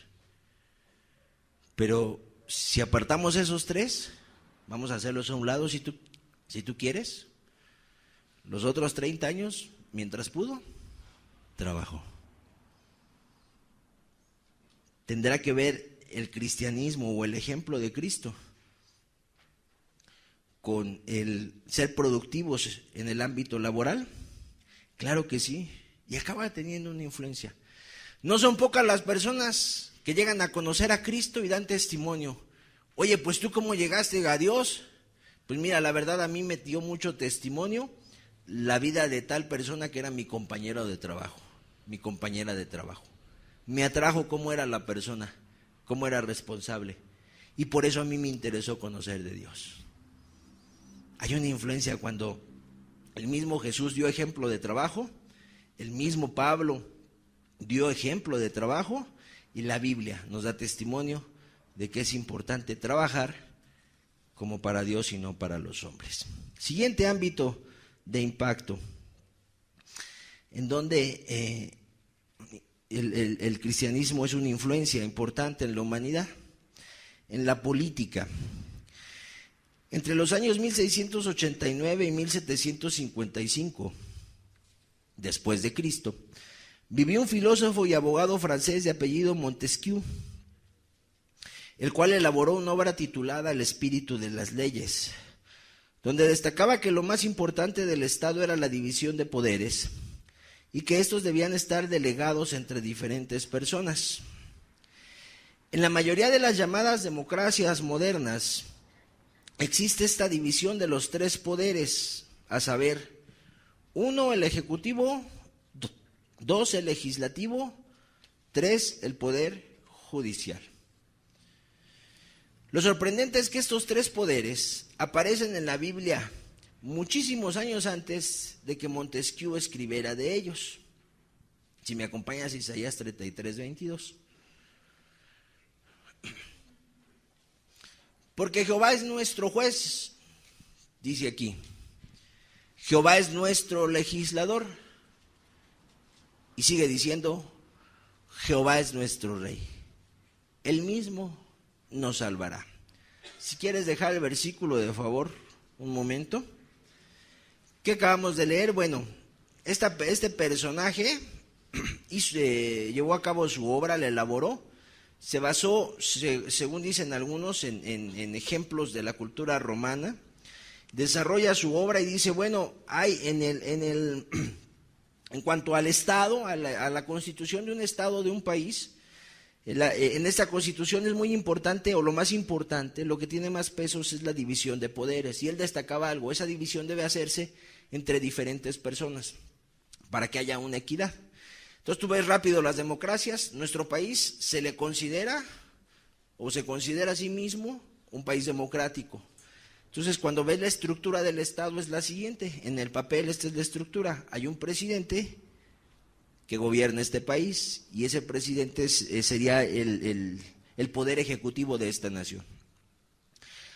Pero si apartamos esos 3, vamos a hacerlos a un lado si tú quieres. Los otros 30 años, mientras pudo, trabajó. ¿Tendrá que ver el cristianismo o el ejemplo de Cristo con el ser productivos en el ámbito laboral? Claro que sí, y acaba teniendo una influencia. No son pocas las personas que llegan a conocer a Cristo y dan testimonio. Oye, pues tú cómo llegaste a Dios. Pues mira, la verdad a mí me dio mucho testimonio la vida de tal persona que era mi compañero de trabajo, mi compañera de trabajo. Me atrajo cómo era la persona, cómo era responsable. Y por eso a mí me interesó conocer de Dios. Hay una influencia cuando el mismo Jesús dio ejemplo de trabajo, el mismo Pablo dio ejemplo de trabajo, y la Biblia nos da testimonio de que es importante trabajar como para Dios y no para los hombres. Siguiente ámbito de impacto, en donde el cristianismo es una influencia importante en la humanidad, en la política. Entre los años 1689 y 1755, después de Cristo, vivió un filósofo y abogado francés de apellido Montesquieu, el cual elaboró una obra titulada El espíritu de las leyes, donde destacaba que lo más importante del Estado era la división de poderes y que estos debían estar delegados entre diferentes personas. En la mayoría de las llamadas democracias modernas existe esta división de los 3 poderes, a saber, 1 el ejecutivo, 2 el legislativo, 3 el poder judicial. Lo sorprendente es que estos 3 poderes aparecen en la Biblia muchísimos años antes de que Montesquieu escribiera de ellos. Si me acompañas, Isaías 33:22. Porque Jehová es nuestro juez, dice aquí. Jehová es nuestro legislador. Y sigue diciendo, Jehová es nuestro rey. Él mismo nos salvará. Si quieres dejar el versículo, de favor, un momento. ¿Qué acabamos de leer? Bueno, este personaje llevó a cabo su obra, la elaboró, se basó, según dicen algunos, en ejemplos de la cultura romana, desarrolla su obra y dice, bueno, hay en cuanto al Estado, a la constitución de un Estado, de un país, en esta constitución es muy importante, o lo más importante, lo que tiene más pesos es la división de poderes, y él destacaba algo, esa división debe hacerse entre diferentes personas, para que haya una equidad. Entonces tú ves rápido las democracias, nuestro país se le considera, o se considera a sí mismo, un país democrático. Entonces cuando ves la estructura del Estado es la siguiente, en el papel esta es la estructura, hay un presidente que gobierna este país, y ese presidente sería el poder ejecutivo de esta nación.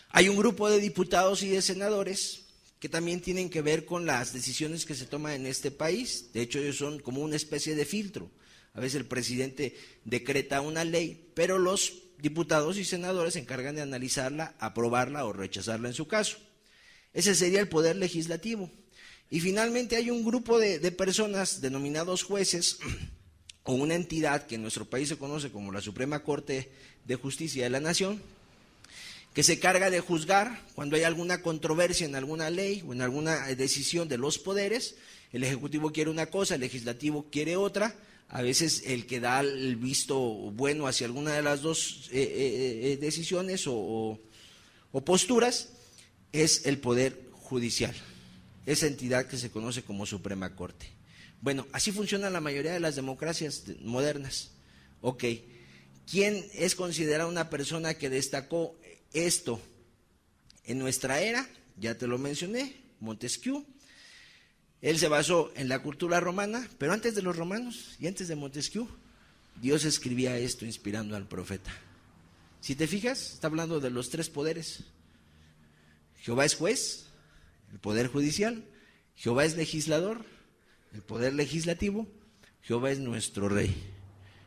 Hay un grupo de diputados y de senadores que también tienen que ver con las decisiones que se toman en este país. De hecho, ellos son como una especie de filtro. A veces el presidente decreta una ley, pero los diputados y senadores se encargan de analizarla, aprobarla o rechazarla en su caso. Ese sería el poder legislativo. Y finalmente hay un grupo de personas denominados jueces, o una entidad que en nuestro país se conoce como la Suprema Corte de Justicia de la Nación, que se encarga de juzgar cuando hay alguna controversia en alguna ley o en alguna decisión de los poderes. El Ejecutivo quiere una cosa, el Legislativo quiere otra. A veces el que da el visto bueno hacia alguna de las dos decisiones o posturas es el Poder Judicial, esa entidad que se conoce como Suprema Corte. Bueno, así funciona la mayoría de las democracias modernas. Ok, ¿quién es considerada una persona que destacó esto en nuestra era? Ya te lo mencioné, Montesquieu. Él se basó en la cultura romana, pero antes de los romanos y antes de Montesquieu, Dios escribía esto inspirando al profeta. Si te fijas, está hablando de los tres poderes. Jehová es juez, el poder judicial; Jehová es legislador, el poder legislativo; Jehová es nuestro rey,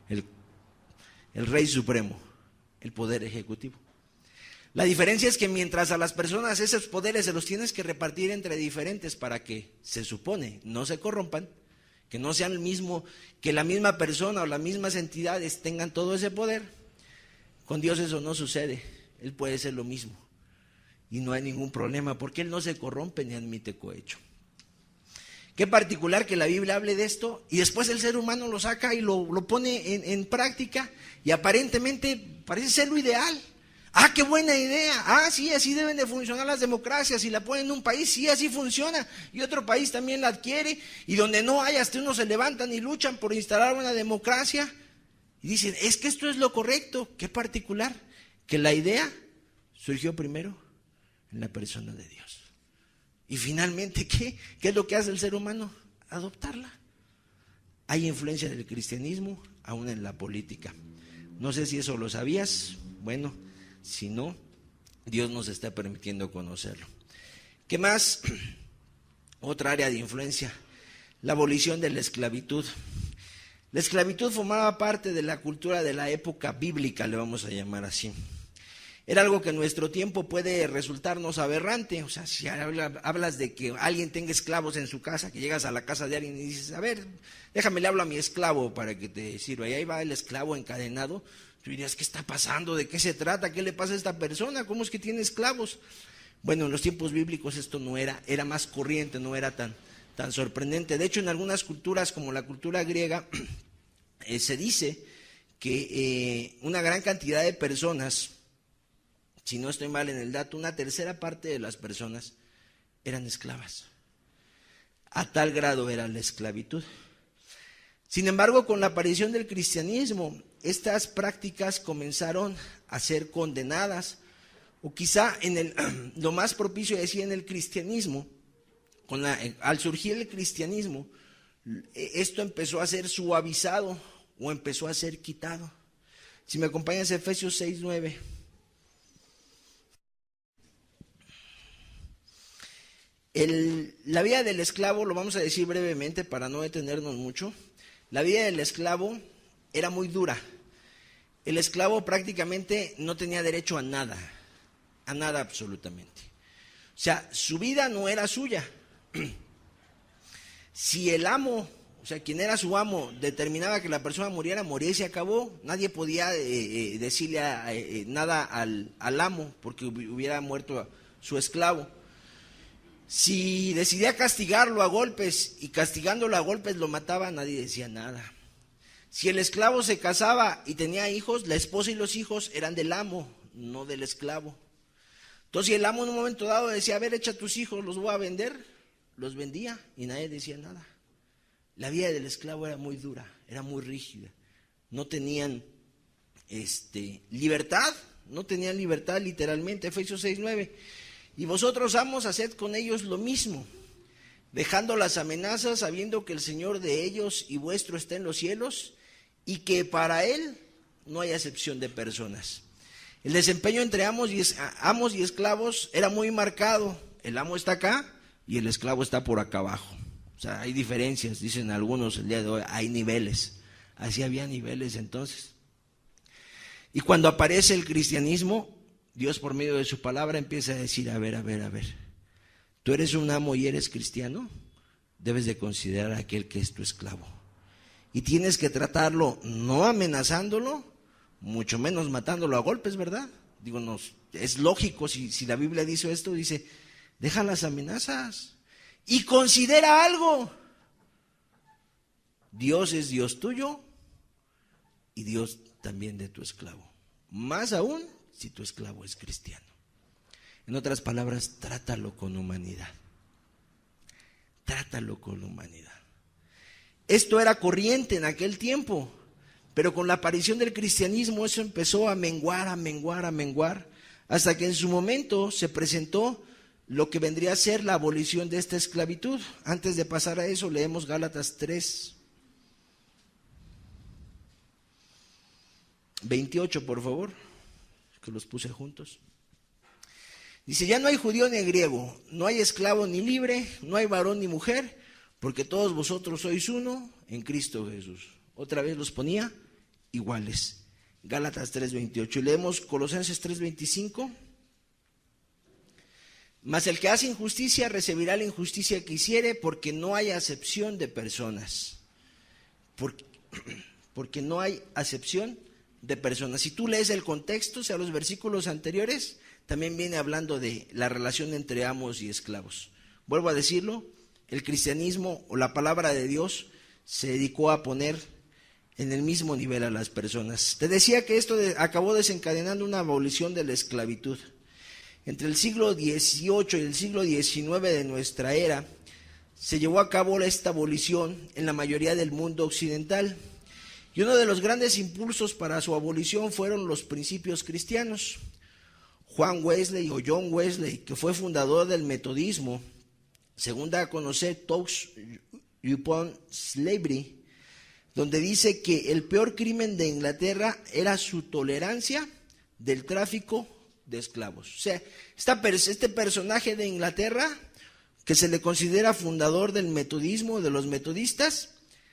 el rey supremo, el poder ejecutivo. La diferencia es que mientras a las personas esos poderes se los tienes que repartir entre diferentes para que, se supone, no se corrompan, que no sean el mismo, que la misma persona o las mismas entidades tengan todo ese poder, con Dios eso no sucede. Él puede ser lo mismo y no hay ningún problema, porque Él no se corrompe ni admite cohecho. Qué particular que la Biblia hable de esto y después el ser humano lo saca y lo pone en práctica, y aparentemente parece ser lo ideal. Ah, qué buena idea. Ah, sí, así deben de funcionar las democracias. Si la ponen en un país, sí, así funciona. Y otro país también la adquiere. Y donde no hay, hasta unos se levantan y luchan por instalar una democracia. Y dicen, es que esto es lo correcto. Qué particular que la idea surgió primero en la persona de Dios. Y finalmente, ¿qué es lo que hace el ser humano? Adoptarla. Hay influencia del cristianismo aún en la política. No sé si eso lo sabías. Bueno, si no, Dios nos está permitiendo conocerlo. ¿Qué más? Otra área de influencia, la abolición de la esclavitud. La esclavitud formaba parte de la cultura de la época bíblica, le vamos a llamar así. Era algo que en nuestro tiempo puede resultarnos aberrante. O sea, si hablas de que alguien tenga esclavos en su casa, que llegas a la casa de alguien y dices, a ver, déjame le hablo a mi esclavo para que te sirva, y ahí va el esclavo encadenado, tú dirías, ¿qué está pasando? ¿De qué se trata? ¿Qué le pasa a esta persona? ¿Cómo es que tiene esclavos? Bueno, en los tiempos bíblicos esto no era más corriente, no era tan sorprendente. De hecho, en algunas culturas, como la cultura griega, se dice que una gran cantidad de personas, si no estoy mal en el dato, una tercera parte de las personas eran esclavas. A tal grado era la esclavitud. Sin embargo, con la aparición del cristianismo, estas prácticas comenzaron a ser condenadas, o quizá lo más propicio decía en el cristianismo, al surgir el cristianismo, esto empezó a ser suavizado o empezó a ser quitado. Si me acompañas, Efesios 6:9. La vida del esclavo, lo vamos a decir brevemente para no detenernos mucho. La vida del esclavo era muy dura. El esclavo prácticamente no tenía derecho a nada absolutamente. O sea, su vida no era suya. Si el amo, o sea, quien era su amo, determinaba que la persona muriera, moría y se acabó. Nadie podía decirle nada al amo porque hubiera muerto su esclavo. Si decidía castigarlo a golpes y castigándolo a golpes lo mataba, nadie decía nada. Si el esclavo se casaba y tenía hijos, la esposa y los hijos eran del amo, no del esclavo. Entonces, si el amo en un momento dado decía, a ver, echa a tus hijos, los voy a vender, los vendía y nadie decía nada. La vida del esclavo era muy dura, era muy rígida. No tenían libertad, literalmente. Efesios 6:9. Y vosotros, amos, haced con ellos lo mismo, dejando las amenazas, sabiendo que el Señor de ellos y vuestro está en los cielos, y que para Él no hay acepción de personas. El desempeño entre amos y esclavos era muy marcado. El amo está acá y el esclavo está por acá abajo. O sea, hay diferencias, dicen algunos el día de hoy, hay niveles. Así había niveles entonces. Y cuando aparece el cristianismo, Dios por medio de su palabra empieza a decir, a ver, tú eres un amo y eres cristiano, debes de considerar a aquel que es tu esclavo. Y tienes que tratarlo no amenazándolo, mucho menos matándolo a golpes, ¿verdad? Digo, no, es lógico, si la Biblia dice esto, dice, deja las amenazas y considera algo. Dios es Dios tuyo y Dios también de tu esclavo. Más aún si tu esclavo es cristiano. En otras palabras, trátalo con humanidad. Trátalo con humanidad. Esto era corriente en aquel tiempo, pero con la aparición del cristianismo eso empezó a menguar, hasta que en su momento se presentó lo que vendría a ser la abolición de esta esclavitud. Antes de pasar a eso, leemos Gálatas 3:28, por favor, que los puse juntos. Dice, ya no hay judío ni griego, no hay esclavo ni libre, no hay varón ni mujer, porque todos vosotros sois uno en Cristo Jesús. Otra vez los ponía iguales. Gálatas 3:28. Y leemos Colosenses 3:25. Mas el que hace injusticia recibirá la injusticia que hiciere, porque no hay acepción de personas. Porque no hay acepción de personas. Si tú lees el contexto, o sea, los versículos anteriores, también viene hablando de la relación entre amos y esclavos. Vuelvo a decirlo, el cristianismo o la palabra de Dios se dedicó a poner en el mismo nivel a las personas. Te decía que esto acabó desencadenando una abolición de la esclavitud. Entre el siglo XVIII y el siglo XIX de nuestra era, se llevó a cabo esta abolición en la mayoría del mundo occidental. Y uno de los grandes impulsos para su abolición fueron los principios cristianos. John Wesley, que fue fundador del metodismo, según da a conocer Talks Upon Slavery, donde dice que el peor crimen de Inglaterra era su tolerancia del tráfico de esclavos. O sea, este personaje de Inglaterra, que se le considera fundador del metodismo, de los metodistas,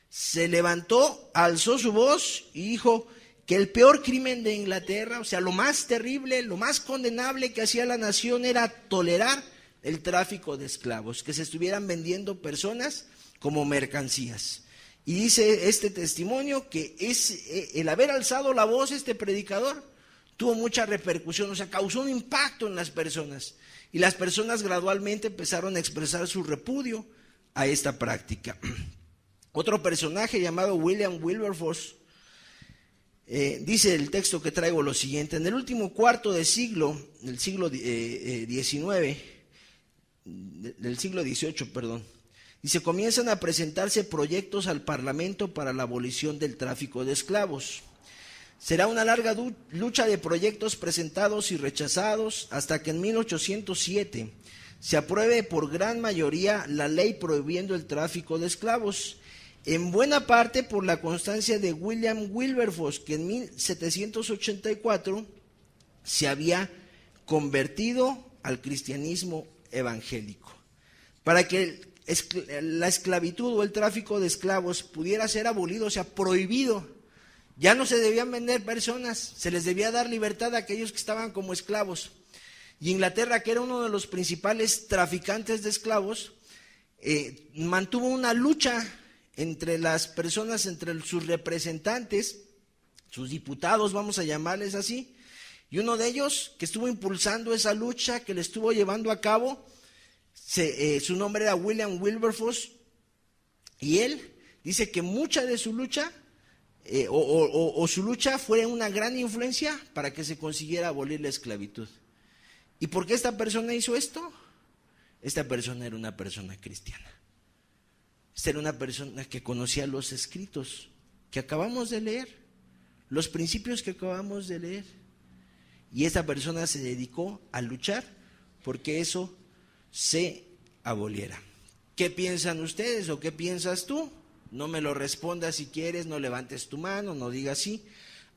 se levantó, alzó su voz y dijo que el peor crimen de Inglaterra, o sea, lo más terrible, lo más condenable que hacía la nación era tolerar el tráfico de esclavos, que se estuvieran vendiendo personas como mercancías. Y dice este testimonio que el haber alzado la voz, este predicador, tuvo mucha repercusión, o sea, causó un impacto en las personas. Y las personas gradualmente empezaron a expresar su repudio a esta práctica. Otro personaje llamado William Wilberforce, dice el texto que traigo lo siguiente: en el último cuarto de siglo, del siglo XIX, del siglo XVIII, dice, comienzan a presentarse proyectos al Parlamento para la abolición del tráfico de esclavos. Será una larga lucha de proyectos presentados y rechazados hasta que en 1807 se apruebe por gran mayoría la ley prohibiendo el tráfico de esclavos, en buena parte por la constancia de William Wilberforce, que en 1784 se había convertido al cristianismo evangélico. Para que la esclavitud o el tráfico de esclavos pudiera ser abolido, o sea, prohibido, ya no se debían vender personas, se les debía dar libertad a aquellos que estaban como esclavos. Y Inglaterra, que era uno de los principales traficantes de esclavos, mantuvo una lucha entre las personas, entre sus representantes, sus diputados, vamos a llamarles así, y uno de ellos que estuvo impulsando esa lucha, que le estuvo llevando a cabo, su nombre era William Wilberforce, y él dice que mucha de su lucha, su lucha fue una gran influencia para que se consiguiera abolir la esclavitud. ¿Y por qué esta persona hizo esto? Esta persona era una persona cristiana. Esta era una persona que conocía los escritos que acabamos de leer, los principios que acabamos de leer. Y esta persona se dedicó a luchar porque eso se aboliera. ¿Qué piensan ustedes o qué piensas tú? No me lo respondas si quieres, no levantes tu mano, no digas sí.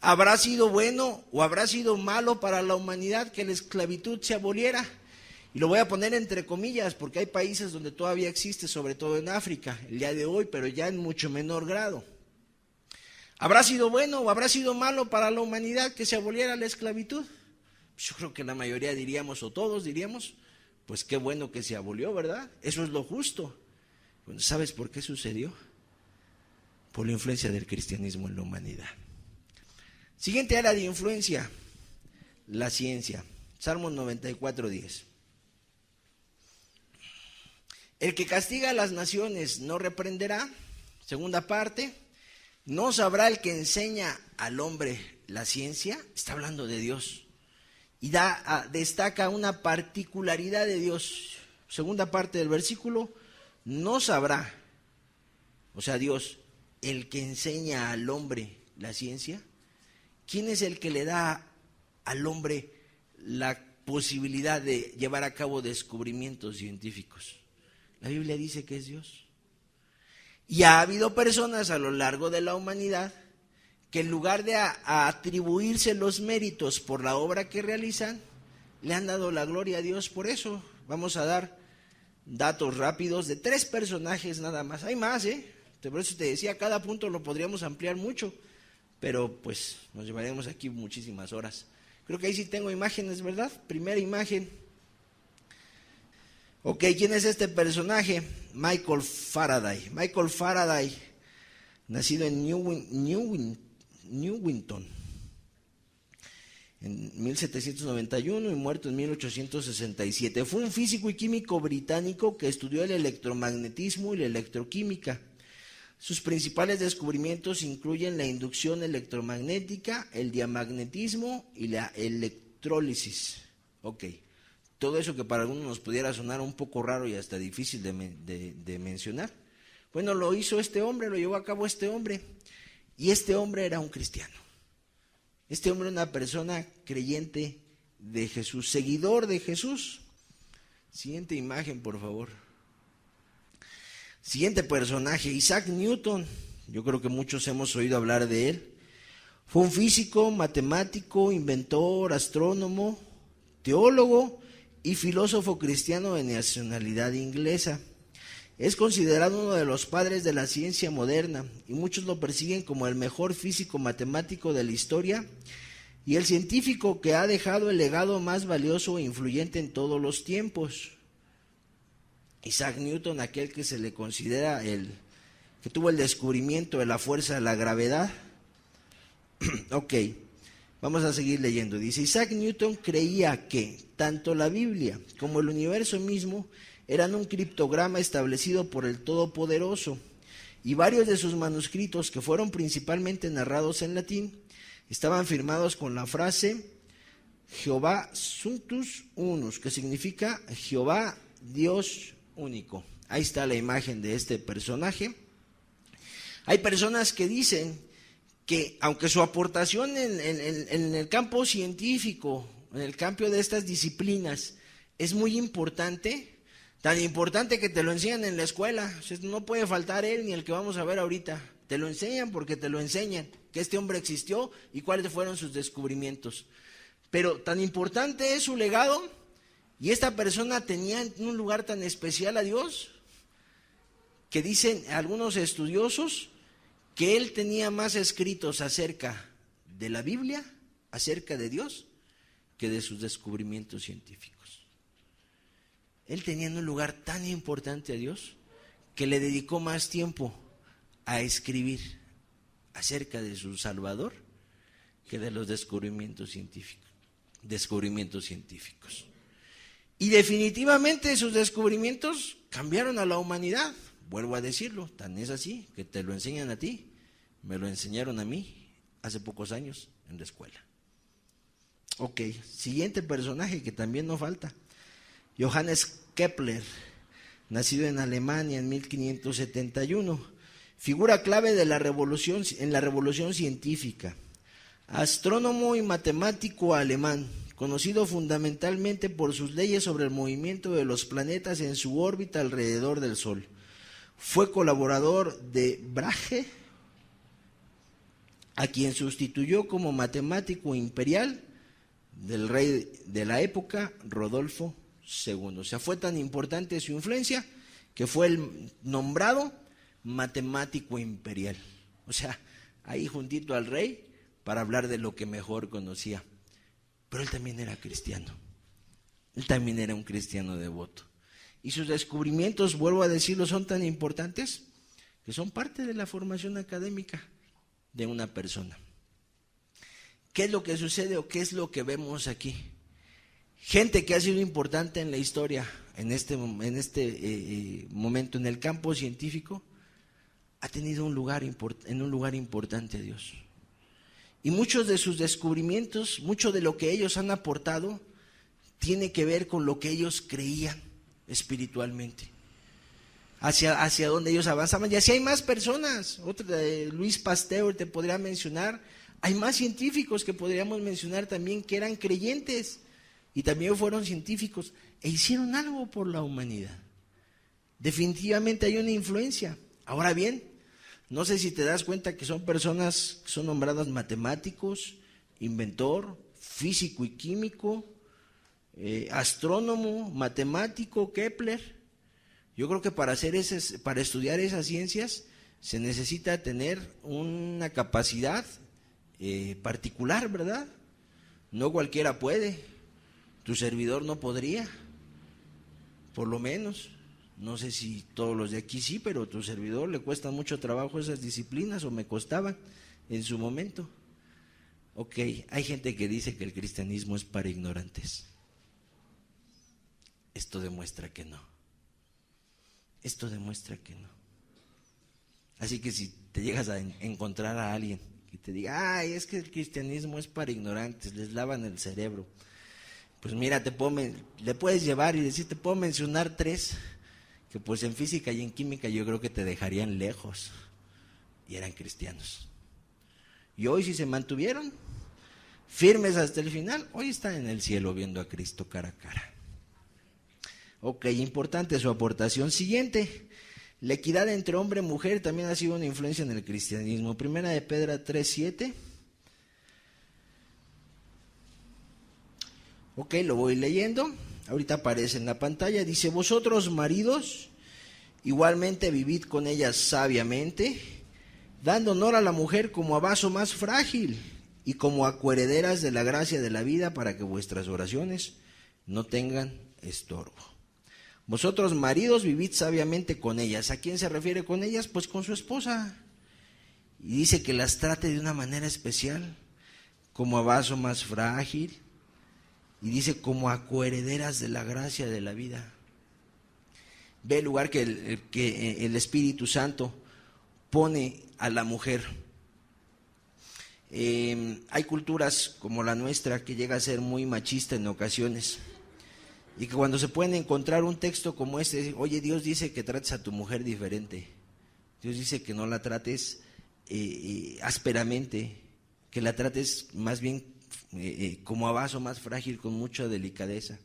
¿Habrá sido bueno o habrá sido malo para la humanidad que la esclavitud se aboliera? Y lo voy a poner entre comillas porque hay países donde todavía existe, sobre todo en África, el día de hoy, pero ya en mucho menor grado. ¿Habrá sido bueno o habrá sido malo para la humanidad que se aboliera la esclavitud? Yo creo que la mayoría diríamos, o todos diríamos, pues qué bueno que se abolió, ¿verdad? Eso es lo justo. Bueno, ¿sabes por qué sucedió? Por la influencia del cristianismo en la humanidad. Siguiente área de influencia, la ciencia. Salmos 94:10. El que castiga a las naciones no reprenderá. Segunda parte, no sabrá el que enseña al hombre la ciencia. Está hablando de Dios. Y destaca una particularidad de Dios. Segunda parte del versículo, no sabrá, o sea Dios, el que enseña al hombre la ciencia. ¿Quién es el que le da al hombre la posibilidad de llevar a cabo descubrimientos científicos? La Biblia dice que es Dios. Y ha habido personas a lo largo de la humanidad que en lugar de atribuirse los méritos por la obra que realizan, le han dado la gloria a Dios por eso. Vamos a dar datos rápidos de 3 personajes nada más. Hay más, por eso te decía, cada punto lo podríamos ampliar mucho, pero pues nos llevaríamos aquí muchísimas horas. Creo que ahí sí tengo imágenes, ¿verdad? Primera imagen. Ok, ¿quién es este personaje? Michael Faraday. Michael Faraday, nacido en Newington en 1791 y muerto en 1867. Fue un físico y químico británico que estudió el electromagnetismo y la electroquímica. Sus principales descubrimientos incluyen la inducción electromagnética, el diamagnetismo y la electrólisis. Ok, todo eso que para algunos nos pudiera sonar un poco raro y hasta difícil de mencionar. Bueno, lo hizo este hombre, lo llevó a cabo este hombre. Y este hombre era un cristiano. Este hombre era una persona creyente de Jesús, seguidor de Jesús. Siguiente imagen, por favor. Siguiente personaje, Isaac Newton. Yo creo que muchos hemos oído hablar de él. Fue un físico, matemático, inventor, astrónomo, teólogo y filósofo cristiano de nacionalidad inglesa. Es considerado uno de los padres de la ciencia moderna y muchos lo persiguen como el mejor físico matemático de la historia y el científico que ha dejado el legado más valioso e influyente en todos los tiempos. Isaac Newton, aquel que se le considera que tuvo el descubrimiento de la fuerza de la gravedad. Ok, vamos a seguir leyendo. Dice, Isaac Newton creía que tanto la Biblia como el universo mismo eran un criptograma establecido por el Todopoderoso, y varios de sus manuscritos, que fueron principalmente narrados en latín, estaban firmados con la frase Jehová Sanctus Unus, que significa Jehová Dios único. Ahí está la imagen de este personaje. Hay personas que dicen que aunque su aportación en el campo científico, en el campo de estas disciplinas, es muy importante, tan importante que te lo enseñan en la escuela, o sea, no puede faltar él ni el que vamos a ver ahorita, te lo enseñan porque te lo enseñan, que este hombre existió y cuáles fueron sus descubrimientos. Pero tan importante es su legado, y esta persona tenía en un lugar tan especial a Dios, que dicen algunos estudiosos que él tenía más escritos acerca de la Biblia, acerca de Dios, que de sus descubrimientos científicos. Él tenía en un lugar tan importante a Dios que le dedicó más tiempo a escribir acerca de su Salvador que de los descubrimientos científicos. Y definitivamente sus descubrimientos cambiaron a la humanidad. Vuelvo a decirlo, tan es así que te lo enseñan a ti, me lo enseñaron a mí hace pocos años en la escuela. Ok, siguiente personaje que también no falta. Johannes Kepler, nacido en Alemania en 1571, figura clave de la revolución, en la revolución científica. Astrónomo y matemático alemán, conocido fundamentalmente por sus leyes sobre el movimiento de los planetas en su órbita alrededor del Sol. Fue colaborador de Brahe, a quien sustituyó como matemático imperial del rey de la época, Rodolfo II. O sea, fue tan importante su influencia que fue el nombrado matemático imperial. O sea, ahí juntito al rey para hablar de lo que mejor conocía. Pero él también era cristiano. Él también era un cristiano devoto. Y sus descubrimientos, vuelvo a decirlo, son tan importantes que son parte de la formación académica de una persona. ¿Qué es lo que sucede o qué es lo que vemos aquí? Gente que ha sido importante en la historia, en este momento, en el campo científico, ha tenido un lugar importante a Dios. Y muchos de sus descubrimientos, mucho de lo que ellos han aportado, tiene que ver con lo que ellos creían espiritualmente, hacia donde ellos avanzaban. Y así hay más personas. Luis Pasteur te podría mencionar. Hay más científicos que podríamos mencionar también que eran creyentes y también fueron científicos e hicieron algo por la humanidad. Definitivamente hay una influencia. Ahora bien, no sé si te das cuenta que son personas que son nombradas matemáticos, inventor, físico y químico, astrónomo, matemático, Kepler. Yo creo que para estudiar esas ciencias se necesita tener una capacidad particular, ¿verdad? No cualquiera puede. Tu servidor no podría, por lo menos. No sé si todos los de aquí sí, pero a tu servidor le cuesta mucho trabajo esas disciplinas, o me costaban en su momento. Ok, hay gente que dice que el cristianismo es para ignorantes. Esto demuestra que no. Esto demuestra que no. Así que si te llegas a encontrar a alguien que te diga, ay, es que el cristianismo es para ignorantes, les lavan el cerebro, pues mira, le puedes llevar y decir, te puedo mencionar 3 que pues en física y en química yo creo que te dejarían lejos, y eran cristianos. Y hoy, si se mantuvieron firmes hasta el final, hoy están en el cielo viendo a Cristo cara a cara. Ok, importante su aportación. Siguiente, la equidad entre hombre y mujer también ha sido una influencia en el cristianismo. Primera de Pedro 3:7. Ok, lo voy leyendo. Ahorita aparece en la pantalla. Dice, vosotros maridos, igualmente vivid con ellas sabiamente, dando honor a la mujer como a vaso más frágil y como a coherederas de la gracia de la vida, para que vuestras oraciones no tengan estorbo. Vosotros maridos vivid sabiamente con ellas. ¿A quién se refiere con ellas? Pues con su esposa. Y dice que las trate de una manera especial, como a vaso más frágil, y dice como a coherederas de la gracia de la vida. Ve el lugar que el Espíritu Santo pone a la mujer. Hay culturas como la nuestra que llega a ser muy machista en ocasiones, y que cuando se pueden encontrar un texto como este, oye, Dios dice que trates a tu mujer diferente, Dios dice que no la trates ásperamente, que la trates más bien como a vaso más frágil, con mucha delicadeza.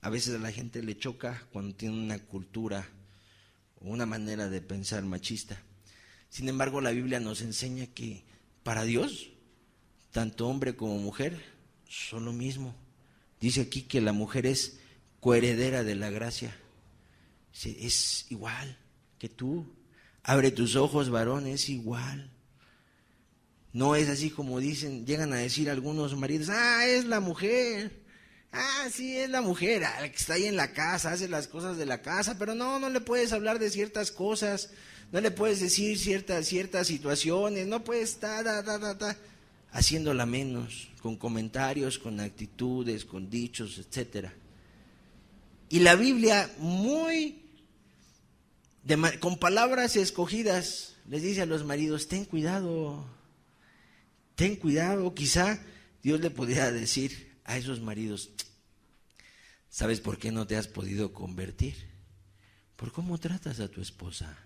A veces a la gente le choca cuando tiene una cultura o una manera de pensar machista. Sin embargo, la Biblia nos enseña que para Dios, tanto hombre como mujer son lo mismo. Dice aquí que la mujer es coheredera de la gracia. Es igual que tú. Abre tus ojos, varón, es igual. No es así como llegan a decir algunos maridos, es la mujer, Sí, es la mujer, la que está ahí en la casa, hace las cosas de la casa, pero no le puedes hablar de ciertas cosas, no le puedes decir ciertas situaciones, no puedes estar haciéndola menos, con comentarios, con actitudes, con dichos, etcétera. Y la Biblia, con palabras escogidas, les dice a los maridos, ten cuidado, quizá Dios le pudiera decir a esos maridos, ¿sabes por qué no te has podido convertir? Por cómo tratas a tu esposa.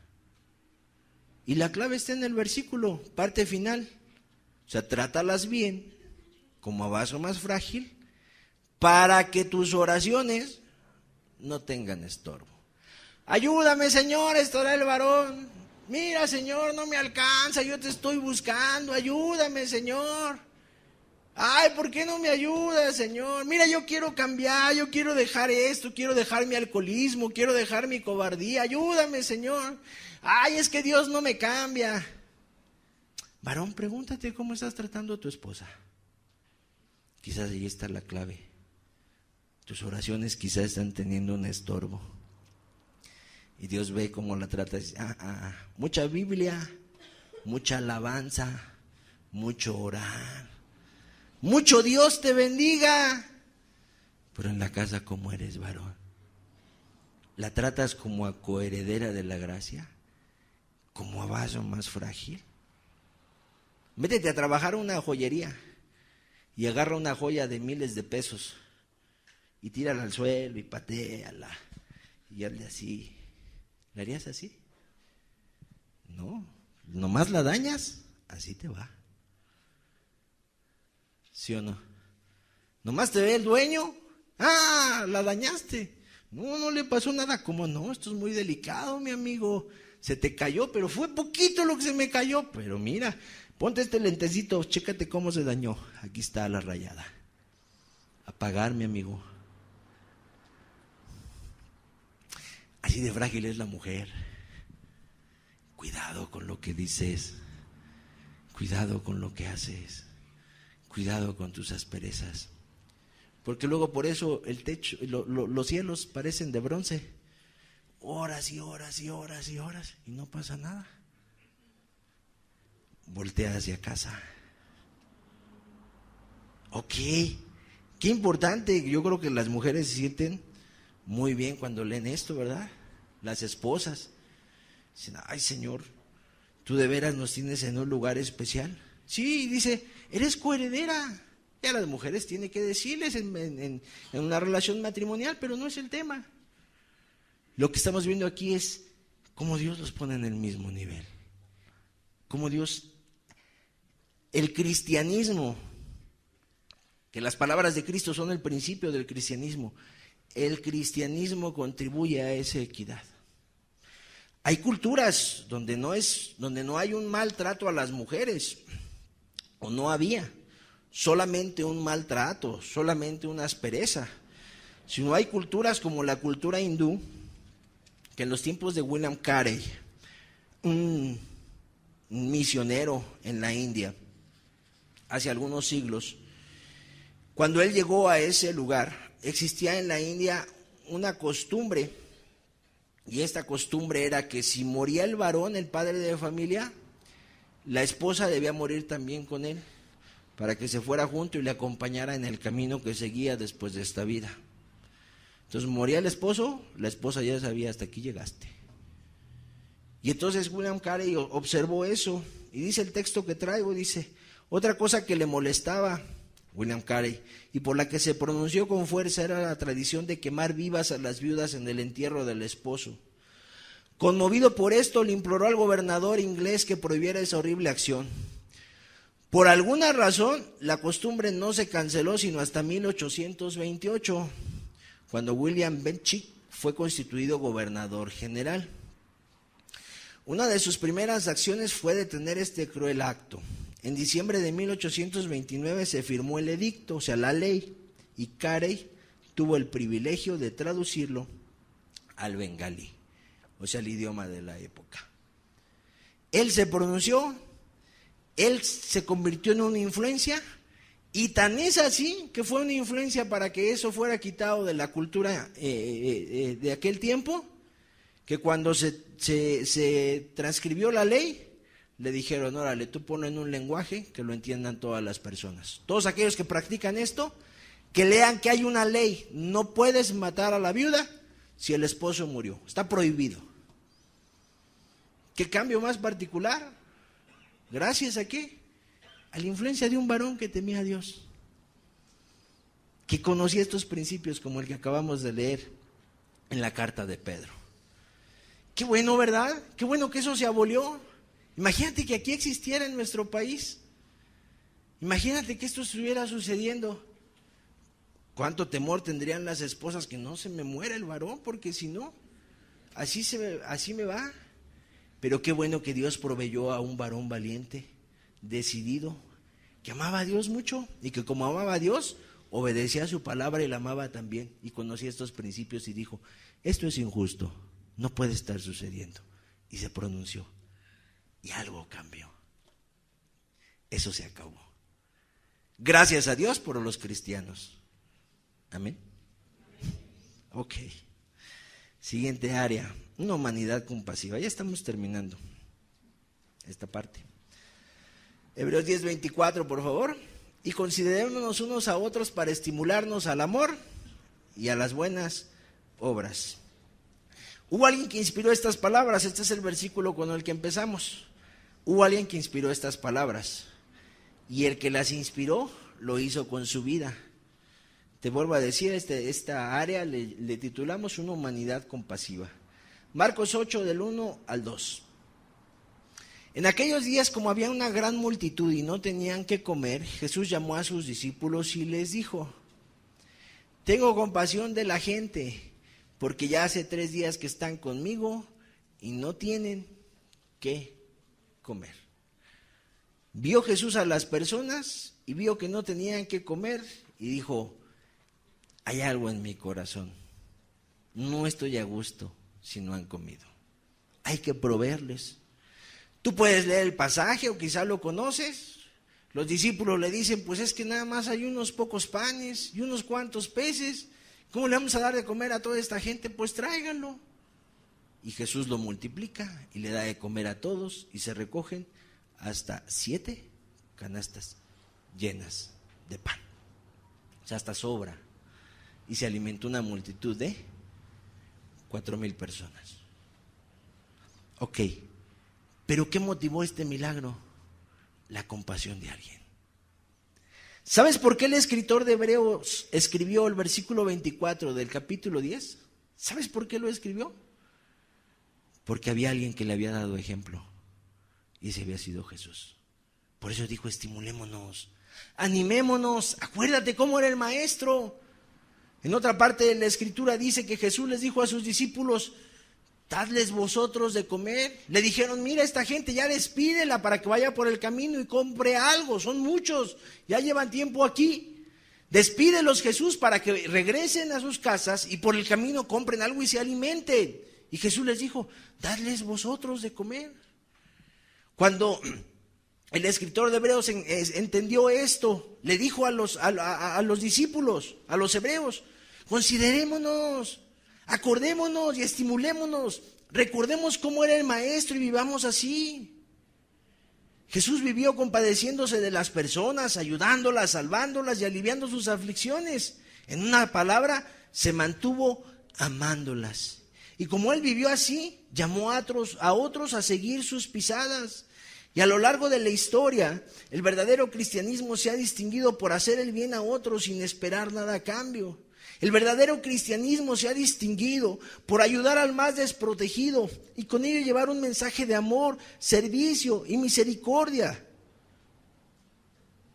Y la clave está en el versículo, parte final. O sea, trátalas bien, como a vaso más frágil, para que tus oraciones no tengan estorbo. Ayúdame, Señor, estará el varón. Mira, Señor, no me alcanza, yo te estoy buscando, ayúdame, Señor. Ay, ¿por qué no me ayudas, Señor? Mira, yo quiero cambiar, yo quiero dejar esto, quiero dejar mi alcoholismo, quiero dejar mi cobardía, ayúdame, Señor. Ay, es que Dios no me cambia. Varón, pregúntate cómo estás tratando a tu esposa. Quizás ahí está la clave. Tus oraciones quizás están teniendo un estorbo. Y Dios ve cómo la tratas. Mucha Biblia, mucha alabanza, mucho orar, mucho Dios te bendiga. Pero en la casa, ¿cómo eres, varón? ¿La tratas como a coheredera de la gracia? ¿Como a vaso más frágil? Métete a trabajar a una joyería y agarra una joya de miles de pesos y tírala al suelo y patéala y hazle así. ¿Le harías así? No, nomás la dañas, así te va. ¿Sí o no? Nomás te ve el dueño, la dañaste. No le pasó nada. ¿Cómo no? Esto es muy delicado, mi amigo. Se te cayó, pero fue poquito lo que se me cayó. Pero mira, ponte este lentecito, chécate cómo se dañó. Aquí está la rayada. A pagar, mi amigo. Así de frágil es la mujer. Cuidado con lo que dices. Cuidado con lo que haces. Cuidado con tus asperezas. Porque luego por eso el techo, los cielos parecen de bronce. Horas y horas y horas y horas y no pasa nada. Voltea hacia casa. Ok, qué importante. Yo creo que las mujeres se sienten muy bien cuando leen esto, ¿verdad? Las esposas dicen, ay, Señor, tú de veras nos tienes en un lugar especial. Sí, dice, eres coheredera. Y a las mujeres tiene que decirles en una relación matrimonial, pero no es el tema. Lo que estamos viendo aquí es cómo Dios los pone en el mismo nivel. Cómo Dios, el cristianismo, que las palabras de Cristo son el principio del cristianismo, el cristianismo contribuye a esa equidad. Hay culturas donde no hay un maltrato a las mujeres, o no había, solamente un maltrato, solamente una aspereza. Sino hay culturas como la cultura hindú, que en los tiempos de William Carey, un misionero en la India, hace algunos siglos, cuando él llegó a ese lugar, existía en la India una costumbre, y esta costumbre era que si moría el varón, el padre de familia, la esposa debía morir también con él, para que se fuera junto y le acompañara en el camino que seguía después de esta vida. Entonces moría el esposo, la esposa ya sabía, hasta aquí llegaste. Y entonces William Carey observó eso, y dice el texto que traigo, dice, otra cosa que le molestaba William Carey, y por la que se pronunció con fuerza, era la tradición de quemar vivas a las viudas en el entierro del esposo. Conmovido por esto, le imploró al gobernador inglés que prohibiera esa horrible acción. Por alguna razón, la costumbre no se canceló sino hasta 1828, cuando William Bentinck fue constituido gobernador general. Una de sus primeras acciones fue detener este cruel acto. En diciembre de 1829 se firmó el edicto, o sea, la ley, y Carey tuvo el privilegio de traducirlo al bengalí, o sea, el idioma de la época. Él se pronunció, él se convirtió en una influencia, Y tan es así que fue una influencia para que eso fuera quitado de la cultura de aquel tiempo, que cuando se transcribió la ley, le dijeron, órale, tú ponlo en un lenguaje que lo entiendan todas las personas. Todos aquellos que practican esto, que lean que hay una ley, no puedes matar a la viuda si el esposo murió, está prohibido. ¿Qué cambio más particular? ¿Gracias a qué? A la influencia de un varón que temía a Dios, que conocía estos principios como el que acabamos de leer en la carta de Pedro. Qué bueno, ¿verdad? Qué bueno que eso se abolió. Imagínate que aquí existiera en nuestro país. Imagínate que esto estuviera sucediendo. ¿Cuánto temor tendrían las esposas que no se me muera el varón? Porque si no, así me va. Pero qué bueno que Dios proveyó a un varón valiente, decidido, que amaba a Dios mucho y que como amaba a Dios, obedecía a su palabra y la amaba también. Y conocía estos principios y dijo, esto es injusto, no puede estar sucediendo. Y se pronunció. Y algo cambió. Eso se acabó. Gracias a Dios por los cristianos. Amén. Ok. Siguiente área. Una humanidad compasiva. Ya estamos terminando esta parte. Hebreos 10:24, por favor. Y considerémonos unos a otros para estimularnos al amor y a las buenas obras. Hubo alguien que inspiró estas palabras. Este es el versículo con el que empezamos. Hubo alguien que inspiró estas palabras. Y el que las inspiró lo hizo con su vida. Te vuelvo a decir, esta área le titulamos una humanidad compasiva. Marcos 8, del 1 al 2. En aquellos días, como había una gran multitud y no tenían qué comer, Jesús llamó a sus discípulos y les dijo, tengo compasión de la gente, porque ya hace 3 días que están conmigo y no tienen qué comer. Vio Jesús a las personas y vio que no tenían qué comer y dijo, hay algo en mi corazón, no estoy a gusto si no han comido, hay que proveerles. Tú puedes leer el pasaje o quizá lo conoces. Los discípulos le dicen, pues es que nada más hay unos pocos panes y unos cuantos peces. ¿Cómo le vamos a dar de comer a toda esta gente? Pues tráiganlo. Y Jesús lo multiplica y le da de comer a todos y se recogen hasta 7 canastas llenas de pan. O sea, hasta sobra. Y se alimentó una multitud de 4,000 personas. Ok. ¿Pero qué motivó este milagro? La compasión de alguien. ¿Sabes por qué el escritor de Hebreos escribió el versículo 24 del capítulo 10? ¿Sabes por qué lo escribió? Porque había alguien que le había dado ejemplo y ese había sido Jesús. Por eso dijo, estimulémonos, animémonos, acuérdate cómo era el maestro. En otra parte de la escritura dice que Jesús les dijo a sus discípulos, dadles vosotros de comer. Le dijeron, mira, esta gente ya despídela para que vaya por el camino y compre algo, son muchos, ya llevan tiempo aquí. Despídelos, Jesús, para que regresen a sus casas y por el camino compren algo y se alimenten. Y Jesús les dijo, dadles vosotros de comer. Cuando el escritor de Hebreos entendió esto, le dijo a los discípulos, a los hebreos, considerémonos, acordémonos y estimulémonos, recordemos cómo era el maestro y vivamos así. Jesús vivió compadeciéndose de las personas, ayudándolas, salvándolas y aliviando sus aflicciones. En una palabra, se mantuvo amándolas. Y como Él vivió así, llamó a otros a seguir sus pisadas. Y a lo largo de la historia, el verdadero cristianismo se ha distinguido por hacer el bien a otros sin esperar nada a cambio. El verdadero cristianismo se ha distinguido por ayudar al más desprotegido y con ello llevar un mensaje de amor, servicio y misericordia.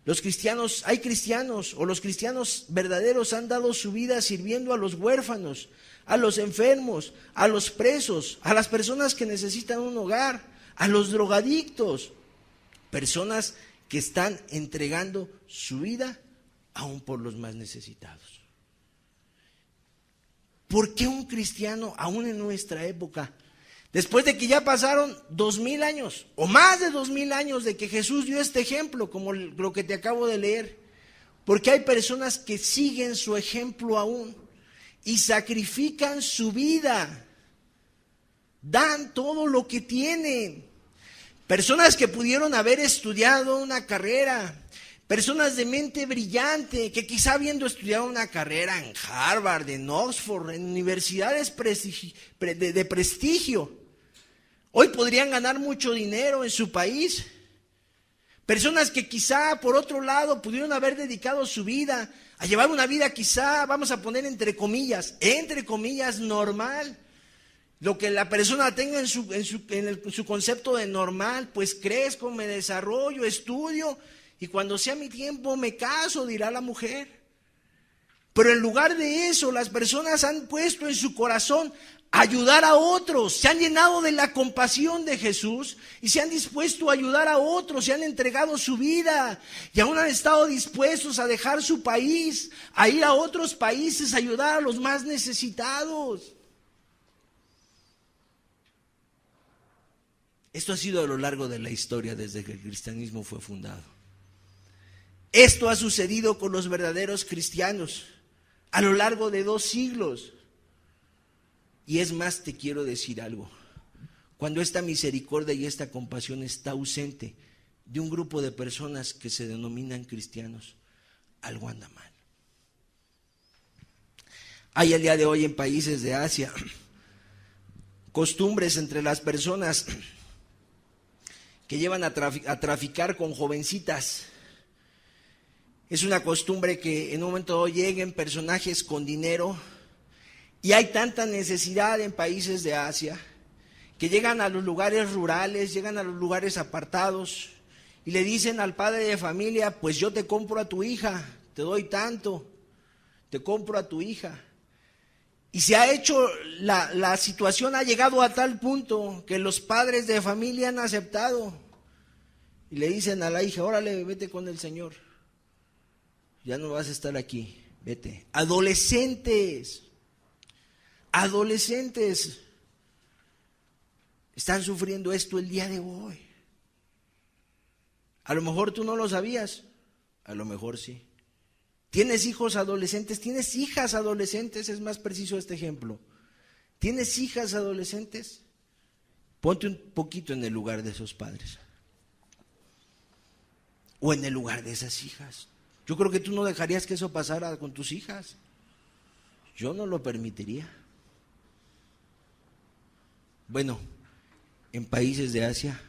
Los cristianos verdaderos han dado su vida sirviendo a los huérfanos, a los enfermos, a los presos, a las personas que necesitan un hogar, a los drogadictos, personas que están entregando su vida aún por los más necesitados. ¿Por qué un cristiano, aún en nuestra época, después de que ya pasaron 2,000 años o más de 2,000 años de que Jesús dio este ejemplo, como lo que te acabo de leer, Porque hay personas que siguen su ejemplo aún y sacrifican su vida, dan todo lo que tienen. Personas que pudieron haber estudiado una carrera, personas de mente brillante, que quizá habiendo estudiado una carrera en Harvard, en Oxford, en universidades de prestigio, hoy podrían ganar mucho dinero en su país. Personas que quizá por otro lado pudieron haber dedicado su vida a llevar una vida quizá, vamos a poner entre comillas, normal. Lo que la persona tenga en su concepto de normal, pues crezco, me desarrollo, estudio y cuando sea mi tiempo me caso, dirá la mujer. Pero en lugar de eso, las personas han puesto en su corazón ayudar a otros, se han llenado de la compasión de Jesús y se han dispuesto a ayudar a otros, se han entregado su vida y aún han estado dispuestos a dejar su país, a ir a otros países, a ayudar a los más necesitados. Esto ha sido a lo largo de la historia desde que el cristianismo fue fundado. Esto ha sucedido con los verdaderos cristianos a lo largo de 2 siglos. Y es más, te quiero decir algo. Cuando esta misericordia y esta compasión está ausente de un grupo de personas que se denominan cristianos, algo anda mal. Hay el día de hoy en países de Asia costumbres entre las personas que llevan a traficar con jovencitas. Es una costumbre que en un momento dado lleguen personajes con dinero. Y hay tanta necesidad en países de Asia que llegan a los lugares rurales, llegan a los lugares apartados y le dicen al padre de familia, pues yo te compro a tu hija, te doy tanto, te compro a tu hija. Y se ha hecho, la situación ha llegado a tal punto que los padres de familia han aceptado y le dicen a la hija, órale, vete con el Señor, ya no vas a estar aquí, vete. Adolescentes están sufriendo esto el día de hoy. A lo mejor tú no lo sabías, a lo mejor sí. ¿Tienes hijos adolescentes? ¿Tienes hijas adolescentes? Es más preciso este ejemplo. ¿Tienes hijas adolescentes? Ponte un poquito en el lugar de esos padres o en el lugar de esas hijas. Yo creo que tú no dejarías que eso pasara con tus hijas. Yo no lo permitiría. Bueno, en países de Asia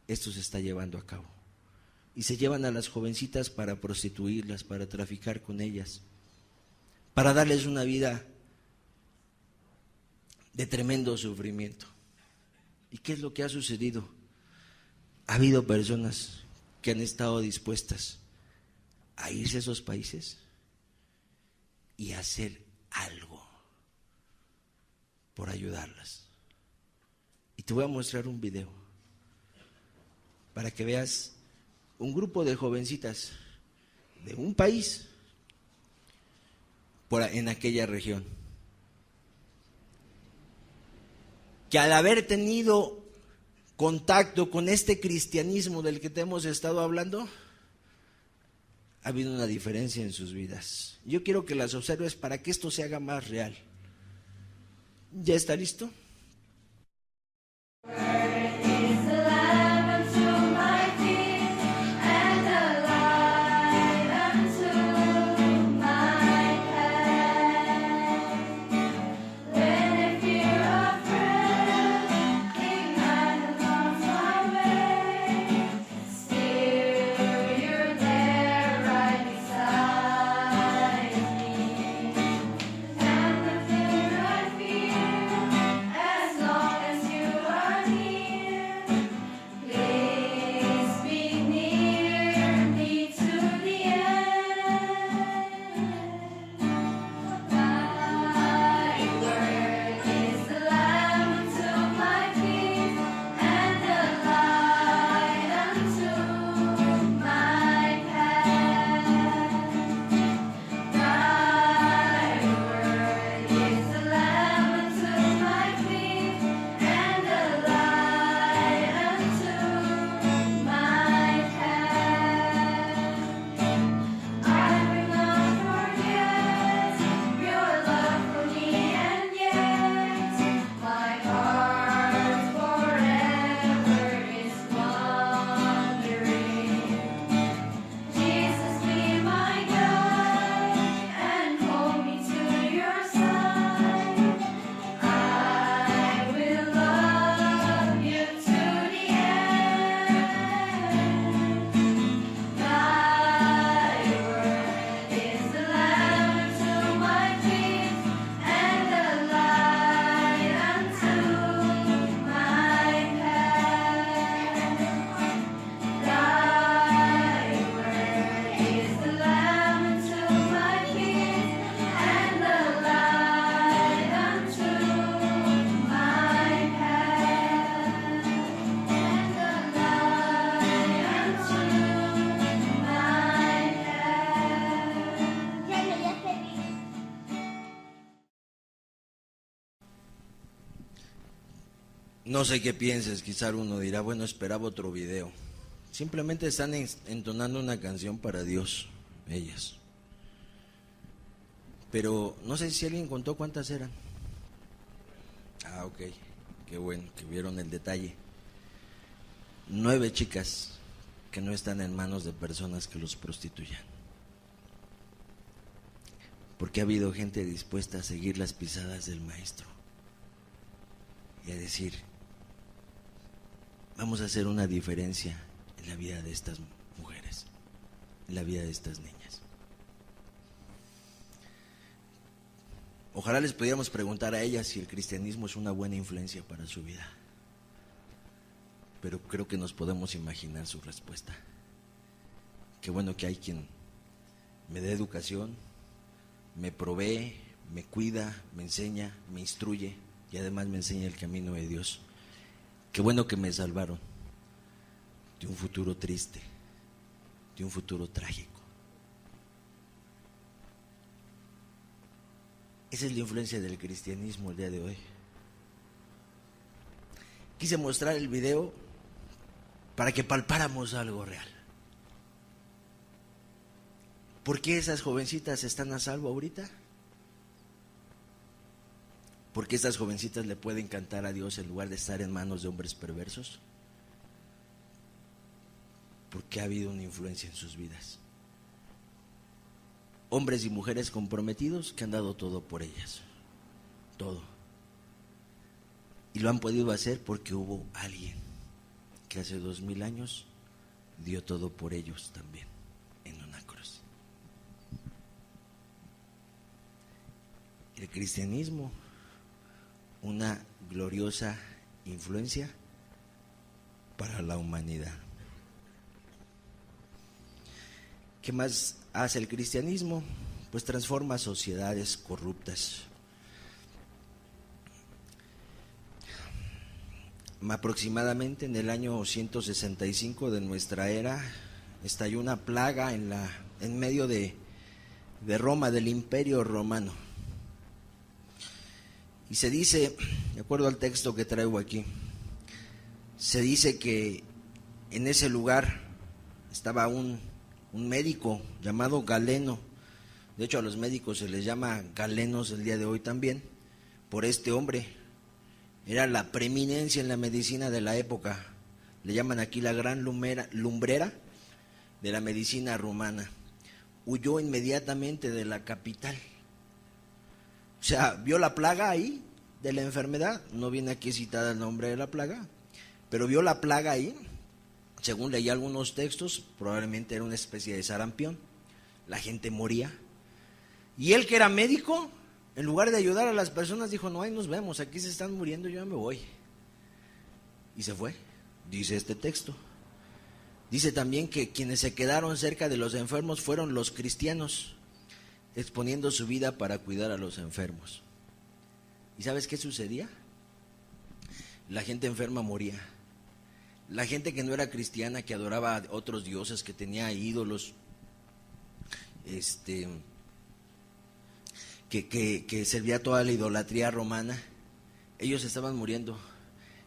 esto se está llevando a cabo y se llevan a las jovencitas para prostituirlas, para traficar con ellas, para darles una vida de tremendo sufrimiento. ¿Y qué es lo que ha sucedido? Ha habido personas que han estado dispuestas a irse a esos países y a hacer algo por ayudarlas. Y te voy a mostrar un video para que veas un grupo de jovencitas de un país en aquella región que al haber tenido contacto con este cristianismo del que te hemos estado hablando, ha habido una diferencia en sus vidas. Yo quiero que las observes para que esto se haga más real. ¿Ya está listo? No sé qué pienses, quizá uno dirá, bueno, esperaba otro video. Simplemente están entonando una canción para Dios, ellas. Pero no sé si alguien contó cuántas eran. Ah, ok, qué bueno, que vieron el detalle. 9 chicas que no están en manos de personas que los prostituyan. Porque ha habido gente dispuesta a seguir las pisadas del maestro y a decir, vamos a hacer una diferencia en la vida de estas mujeres, en la vida de estas niñas. Ojalá les pudiéramos preguntar a ellas si el cristianismo es una buena influencia para su vida, pero creo que nos podemos imaginar su respuesta. Qué bueno que hay quien me dé educación, me provee, me cuida, me enseña, me instruye y además me enseña el camino de Dios. Qué bueno que me salvaron de un futuro triste, de un futuro trágico. Esa es la influencia del cristianismo el día de hoy. Quise mostrar el video para que palpáramos algo real. ¿Por qué esas jovencitas están a salvo ahorita? ¿Por qué estas jovencitas le pueden cantar a Dios en lugar de estar en manos de hombres perversos? Porque ha habido una influencia en sus vidas. Hombres y mujeres comprometidos que han dado todo por ellas. Todo. Y lo han podido hacer porque hubo alguien que hace 2000 años dio todo por ellos también en una cruz. El cristianismo, una gloriosa influencia para la humanidad. ¿Qué más hace el cristianismo? Pues transforma sociedades corruptas. Aproximadamente en el año 165 de nuestra era estalló una plaga en medio de Roma, del Imperio Romano. Y se dice, de acuerdo al texto que traigo aquí, se dice que en ese lugar estaba un médico llamado Galeno. De hecho, a los médicos se les llama galenos el día de hoy también, por este hombre. Era la preeminencia en la medicina de la época. Le llaman aquí la gran lumbrera de la medicina romana. Huyó inmediatamente de la capital. O sea, vio la plaga ahí de la enfermedad. No viene aquí citada el nombre de la plaga, pero vio la plaga ahí. Según leí algunos textos, probablemente era una especie de sarampión. La gente moría. Y él, que era médico, en lugar de ayudar a las personas, dijo, no, ahí nos vemos, aquí se están muriendo, yo ya me voy. Y se fue, dice este texto. Dice también que quienes se quedaron cerca de los enfermos fueron los cristianos, exponiendo su vida para cuidar a los enfermos. ¿Y sabes qué sucedía? La gente enferma moría. La gente que no era cristiana, que adoraba a otros dioses, que tenía ídolos, que servía toda la idolatría romana, ellos estaban muriendo.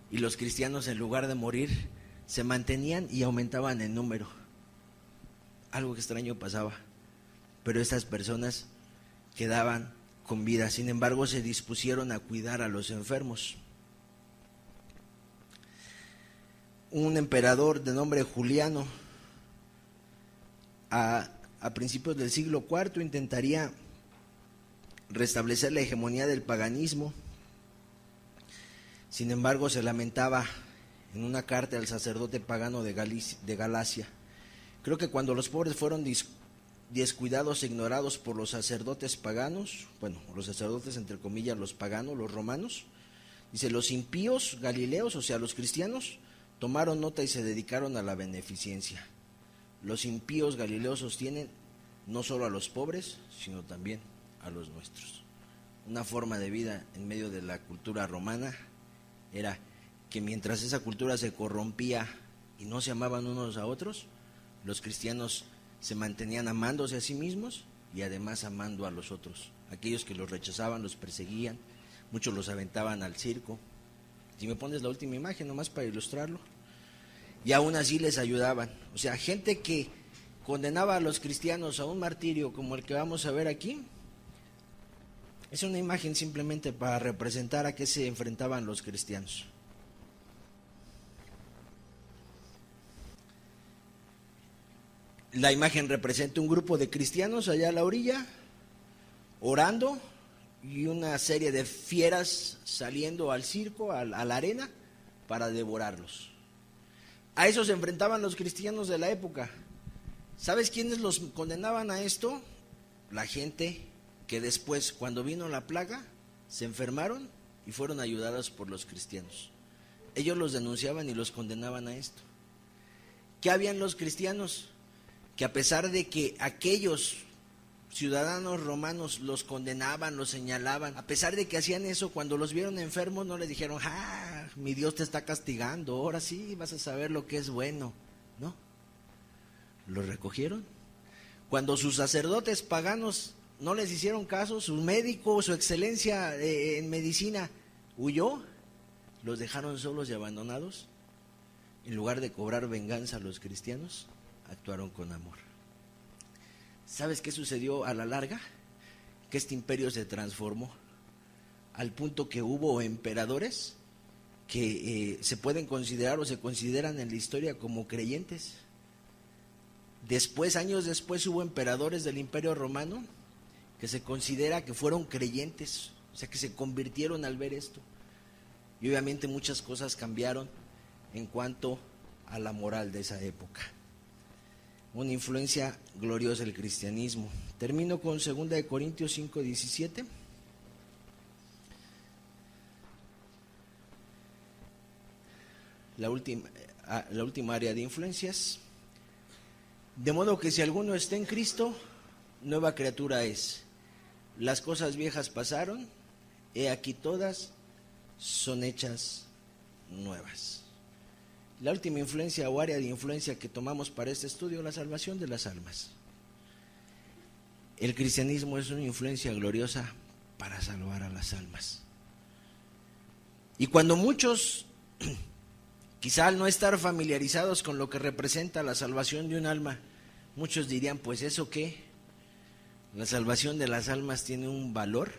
Y los cristianos, en lugar de morir, se mantenían y aumentaban en número. Algo extraño pasaba. Pero estas personas quedaban con vida. Sin embargo, se dispusieron a cuidar a los enfermos. Un emperador de nombre Juliano, a principios del siglo IV, intentaría restablecer la hegemonía del paganismo. Sin embargo, se lamentaba en una carta al sacerdote pagano de Galacia. Creo que cuando los pobres fueron descuidados e ignorados por los sacerdotes paganos, bueno, los sacerdotes entre comillas, los paganos, los romanos, dice, los impíos galileos, o sea, los cristianos, tomaron nota y se dedicaron a la beneficencia. Los impíos galileos sostienen no solo a los pobres, sino también a los nuestros. Una forma de vida en medio de la cultura romana era que mientras esa cultura se corrompía y no se amaban unos a otros, los cristianos se mantenían amándose a sí mismos y además amando a los otros. Aquellos que los rechazaban, los perseguían, muchos los aventaban al circo, Si me pones la última imagen, nomás para ilustrarlo. Y aún así les ayudaban. O sea, gente que condenaba a los cristianos a un martirio como el que vamos a ver aquí, es una imagen simplemente para representar a qué se enfrentaban los cristianos. La imagen representa un grupo de cristianos allá a la orilla, orando, y una serie de fieras saliendo al circo, a la arena, para devorarlos. A eso se enfrentaban los cristianos de la época. ¿Sabes quiénes los condenaban a esto? La gente que después, cuando vino la plaga, se enfermaron y fueron ayudadas por los cristianos. Ellos los denunciaban y los condenaban a esto. ¿Qué habían los cristianos? Que a pesar de que aquellos ciudadanos romanos los condenaban, los señalaban, a pesar de que hacían eso, cuando los vieron enfermos no les dijeron, mi Dios te está castigando, ahora sí vas a saber lo que es bueno. No, los recogieron. Cuando sus sacerdotes paganos no les hicieron caso, su médico, su excelencia en medicina huyó, los dejaron solos y abandonados. En lugar de cobrar venganza a los cristianos, actuaron con amor. ¿Sabes qué sucedió a la larga? Que este imperio se transformó al punto que hubo emperadores que se pueden considerar o se consideran en la historia como creyentes. Después, años después, hubo emperadores del Imperio Romano que se considera que fueron creyentes, o sea que se convirtieron al ver esto. Y obviamente muchas cosas cambiaron en cuanto a la moral de esa época. Una influencia gloriosa del cristianismo. Termino con 2 Corintios 5:17. La última área de influencias. De modo que si alguno está en Cristo, nueva criatura es. Las cosas viejas pasaron, he aquí todas son hechas nuevas. La última influencia o área de influencia que tomamos para este estudio, la salvación de las almas. El cristianismo es una influencia gloriosa para salvar a las almas. Y cuando muchos, quizá al no estar familiarizados con lo que representa la salvación de un alma, muchos dirían, pues ¿eso qué? La salvación de las almas tiene un valor,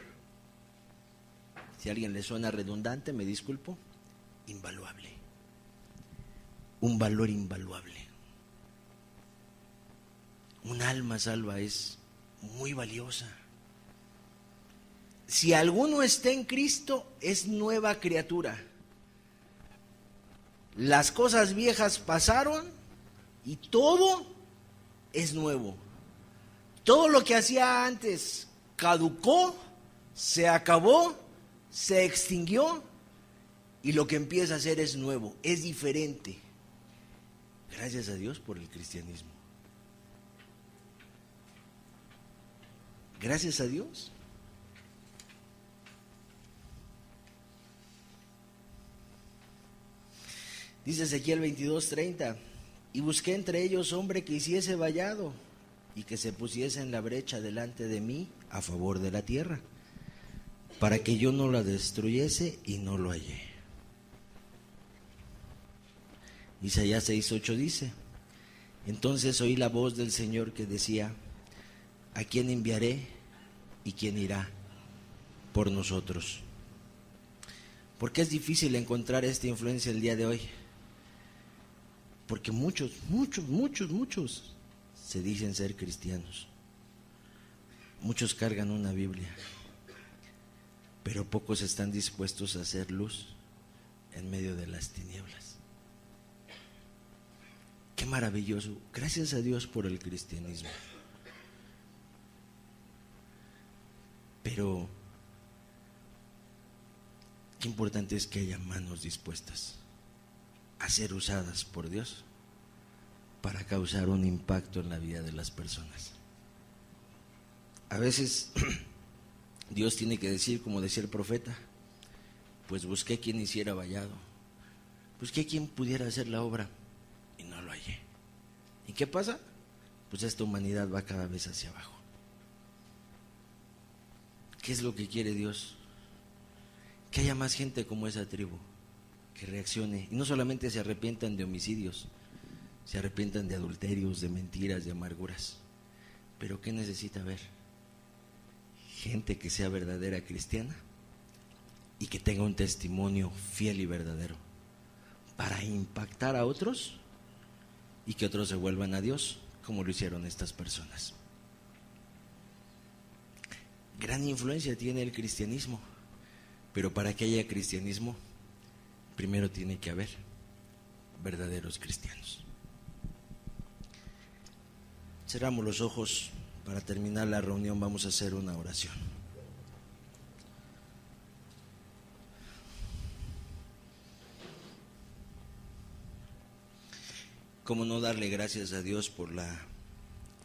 si a alguien le suena redundante, me disculpo, invaluable. Un valor invaluable. Un alma salva es muy valiosa. Si alguno está en Cristo, es nueva criatura. Las cosas viejas pasaron y todo es nuevo. Todo lo que hacía antes caducó, se acabó, se extinguió y lo que empieza a hacer es nuevo, es diferente. Gracias a Dios por el cristianismo. Gracias a Dios. Dice Ezequiel 22:30, y busqué entre ellos hombre que hiciese vallado y que se pusiese en la brecha delante de mí a favor de la tierra, para que yo no la destruyese, y no lo hallé. Isaías 6:8 dice, entonces oí la voz del Señor que decía, ¿a quién enviaré y quién irá por nosotros? ¿Por qué es difícil encontrar esta influencia el día de hoy? Porque muchos se dicen ser cristianos. Muchos cargan una Biblia, pero pocos están dispuestos a hacer luz en medio de las tinieblas. Qué maravilloso. Gracias a Dios por el cristianismo. Pero qué importante es que haya manos dispuestas a ser usadas por Dios para causar un impacto en la vida de las personas. A veces Dios tiene que decir, como decía el profeta, pues busqué quien hiciera vallado, busqué quien pudiera hacer la obra y no lo hallé. ¿Y qué pasa? Pues esta humanidad va cada vez hacia abajo. ¿Qué es lo que quiere Dios? Que haya más gente como esa tribu, que reaccione. Y no solamente se arrepientan de homicidios, se arrepientan de adulterios, de mentiras, de amarguras. Pero ¿qué necesita ver? Gente que sea verdadera cristiana y que tenga un testimonio fiel y verdadero para impactar a otros y que otros se vuelvan a Dios, como lo hicieron estas personas. Gran influencia tiene el cristianismo, pero para que haya cristianismo, primero tiene que haber verdaderos cristianos. Cerramos los ojos. Para terminar la reunión vamos a hacer una oración. ¿Cómo no darle gracias a Dios por la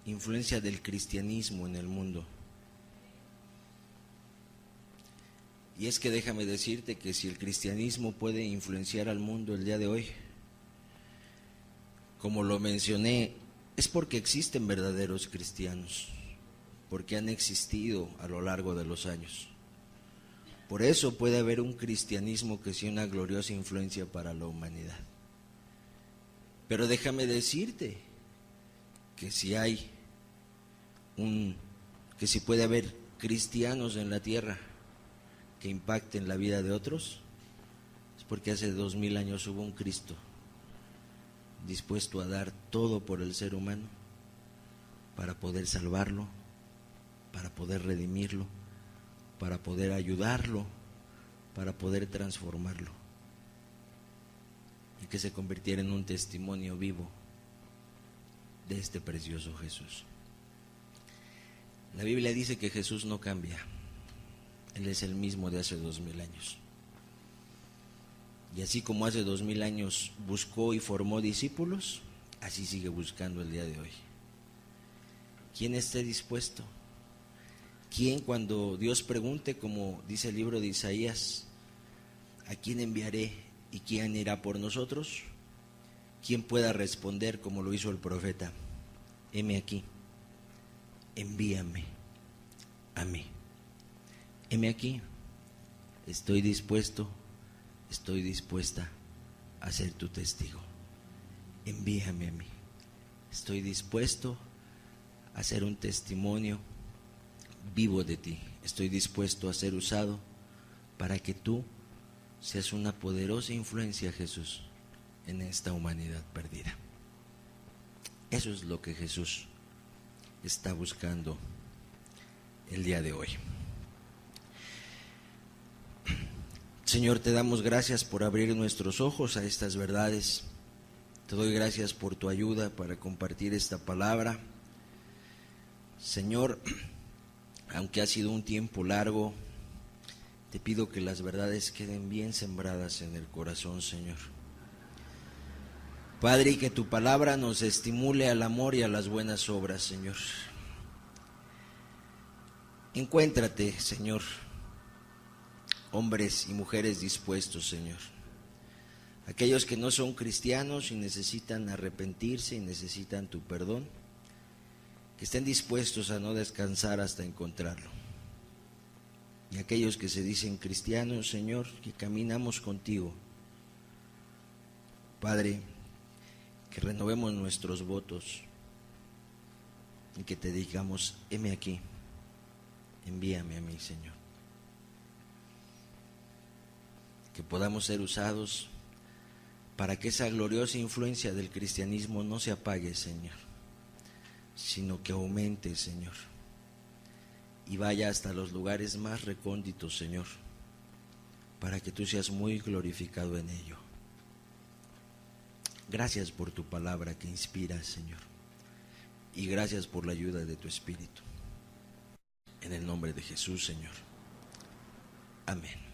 influencia del cristianismo en el mundo? Y es que déjame decirte que si el cristianismo puede influenciar al mundo el día de hoy, como lo mencioné, es porque existen verdaderos cristianos, porque han existido a lo largo de los años. Por eso puede haber un cristianismo que sea una gloriosa influencia para la humanidad. Pero déjame decirte que que si puede haber cristianos en la tierra que impacten la vida de otros, es porque hace 2000 años hubo un Cristo dispuesto a dar todo por el ser humano para poder salvarlo, para poder redimirlo, para poder ayudarlo, para poder transformarlo y que se convirtiera en un testimonio vivo de este precioso Jesús. La Biblia dice que Jesús no cambia, Él es el mismo de hace 2000 años. Y así como hace 2000 años buscó y formó discípulos, así sigue buscando el día de hoy. ¿Quién esté dispuesto? ¿Quién, cuando Dios pregunte, como dice el libro de Isaías, ¿a quién enviaré y quién irá por nosotros? ¿Quién pueda responder como lo hizo el profeta? Heme aquí, envíame a mí. Heme aquí, estoy dispuesto, estoy dispuesta a ser tu testigo. Envíame a mí. Estoy dispuesto a ser un testimonio vivo de ti. Estoy dispuesto a ser usado para que tú seas una poderosa influencia, Jesús, en esta humanidad perdida. Eso es lo que Jesús está buscando el día de hoy. Señor, te damos gracias por abrir nuestros ojos a estas verdades. Te doy gracias por tu ayuda para compartir esta palabra. Señor, aunque ha sido un tiempo largo, te pido que las verdades queden bien sembradas en el corazón, Señor. Padre, y que tu palabra nos estimule al amor y a las buenas obras, Señor. Encuéntrate, Señor, hombres y mujeres dispuestos, Señor. Aquellos que no son cristianos y necesitan arrepentirse y necesitan tu perdón, que estén dispuestos a no descansar hasta encontrarlo. Y aquellos que se dicen cristianos, Señor, que caminamos contigo. Padre, que renovemos nuestros votos y que te digamos, heme aquí, envíame a mí, Señor. Que podamos ser usados para que esa gloriosa influencia del cristianismo no se apague, Señor, sino que aumente, Señor, y vaya hasta los lugares más recónditos, Señor, para que tú seas muy glorificado en ello. Gracias por tu palabra que inspira, Señor, y gracias por la ayuda de tu Espíritu. En el nombre de Jesús, Señor. Amén.